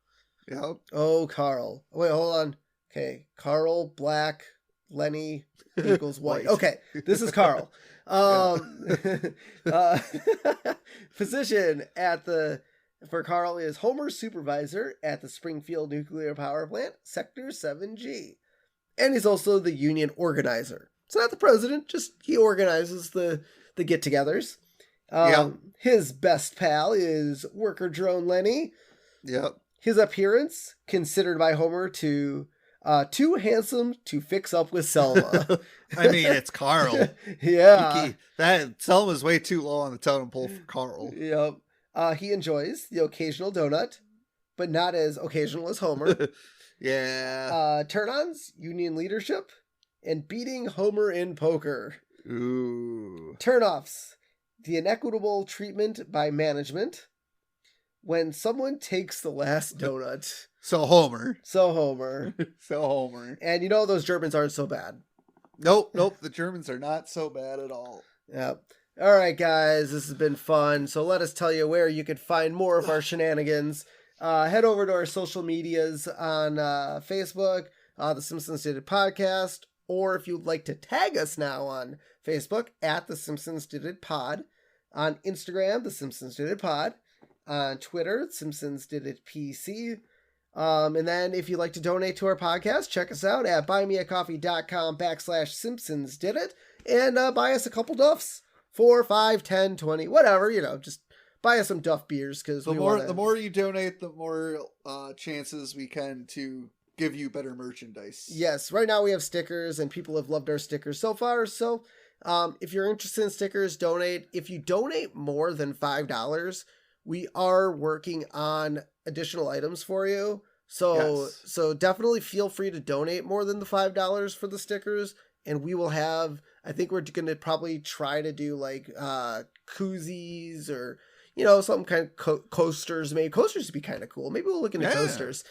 Yep. Oh, Carl. Wait, hold on. Okay. Carl, black, Lenny equals white. Okay. This is Carl. Position for Carl is Homer supervisor at the Springfield nuclear power plant, Sector 7G. And he's also the union organizer. It's not the president, just he organizes the get-togethers. His best pal is worker drone Lenny. Yep. His appearance, considered by Homer too handsome to fix up with Selma. I mean, it's Carl. Yeah. That Selma's way too low on the totem pole for Carl. Yep. He enjoys the occasional donut, but not as occasional as Homer. Yeah. Turn-ons, union leadership, and beating Homer in poker. Ooh. Turn-offs, the inequitable treatment by management. When someone takes the last donut. So Homer. And those Germans aren't so bad. Nope. The Germans are not so bad at all. Yep. All right, guys, this has been fun. So let us tell you where you could find more of our shenanigans. Head over to our social medias on Facebook, The Simpsons Did It Podcast, or if you'd like to tag us now on Facebook, at The Simpsons Did It Pod, on Instagram, The Simpsons Did It Pod, on Twitter, Simpsons Did It PC. And then if you'd like to donate to our podcast, check us out at buymeacoffee.com/Simpsons Did It, and buy us a couple duffs. 4, 5, 10, 20, whatever, just buy us some Duff beers, because the more you donate, the more chances we can to give you better merchandise. Yes, right now we have stickers, and people have loved our stickers so far. So if you're interested in stickers, donate. If you donate more than $5, we are working on additional items for you. So definitely feel free to donate more than the $5 for the stickers, and we will have. I think we're going to probably try to do like koozies or, some kind of coasters. Maybe coasters would be kind of cool. Maybe we'll look into coasters.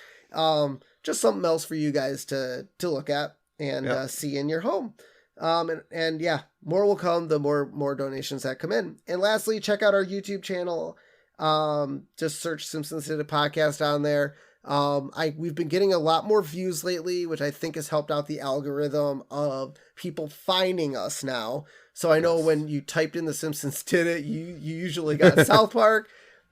Just something else for you guys to look at and see in your home. And more will come the more donations that come in. And lastly, check out our YouTube channel. Just search Simpsons Did It Podcast on there. We've been getting a lot more views lately, which I think has helped out the algorithm of people finding us now. So I know when you typed in The Simpsons Did It, you usually got South Park.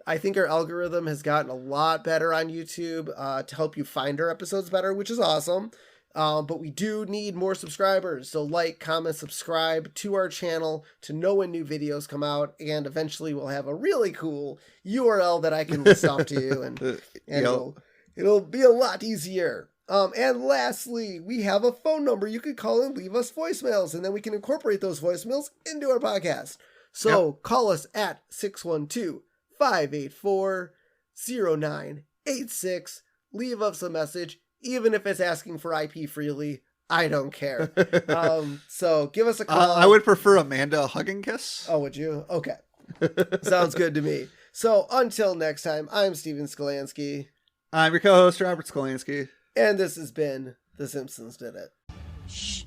I think our algorithm has gotten a lot better on YouTube to help you find our episodes better, which is awesome. But we do need more subscribers. So like, comment, subscribe to our channel to know when new videos come out. And eventually we'll have a really cool URL that I can list off to you. And it'll be a lot easier. And lastly, we have a phone number you can call and leave us voicemails. And then we can incorporate those voicemails into our podcast. So call us at 612-584-0986. Leave us a message. Even if it's asking for IP freely, I don't care. So give us a call. I would prefer Amanda hug and kiss. Oh, would you? Okay. Sounds good to me. So until next time, I'm Steven Skolansky. I'm your co-host, Robert Skolansky. And this has been The Simpsons Did It. Shh.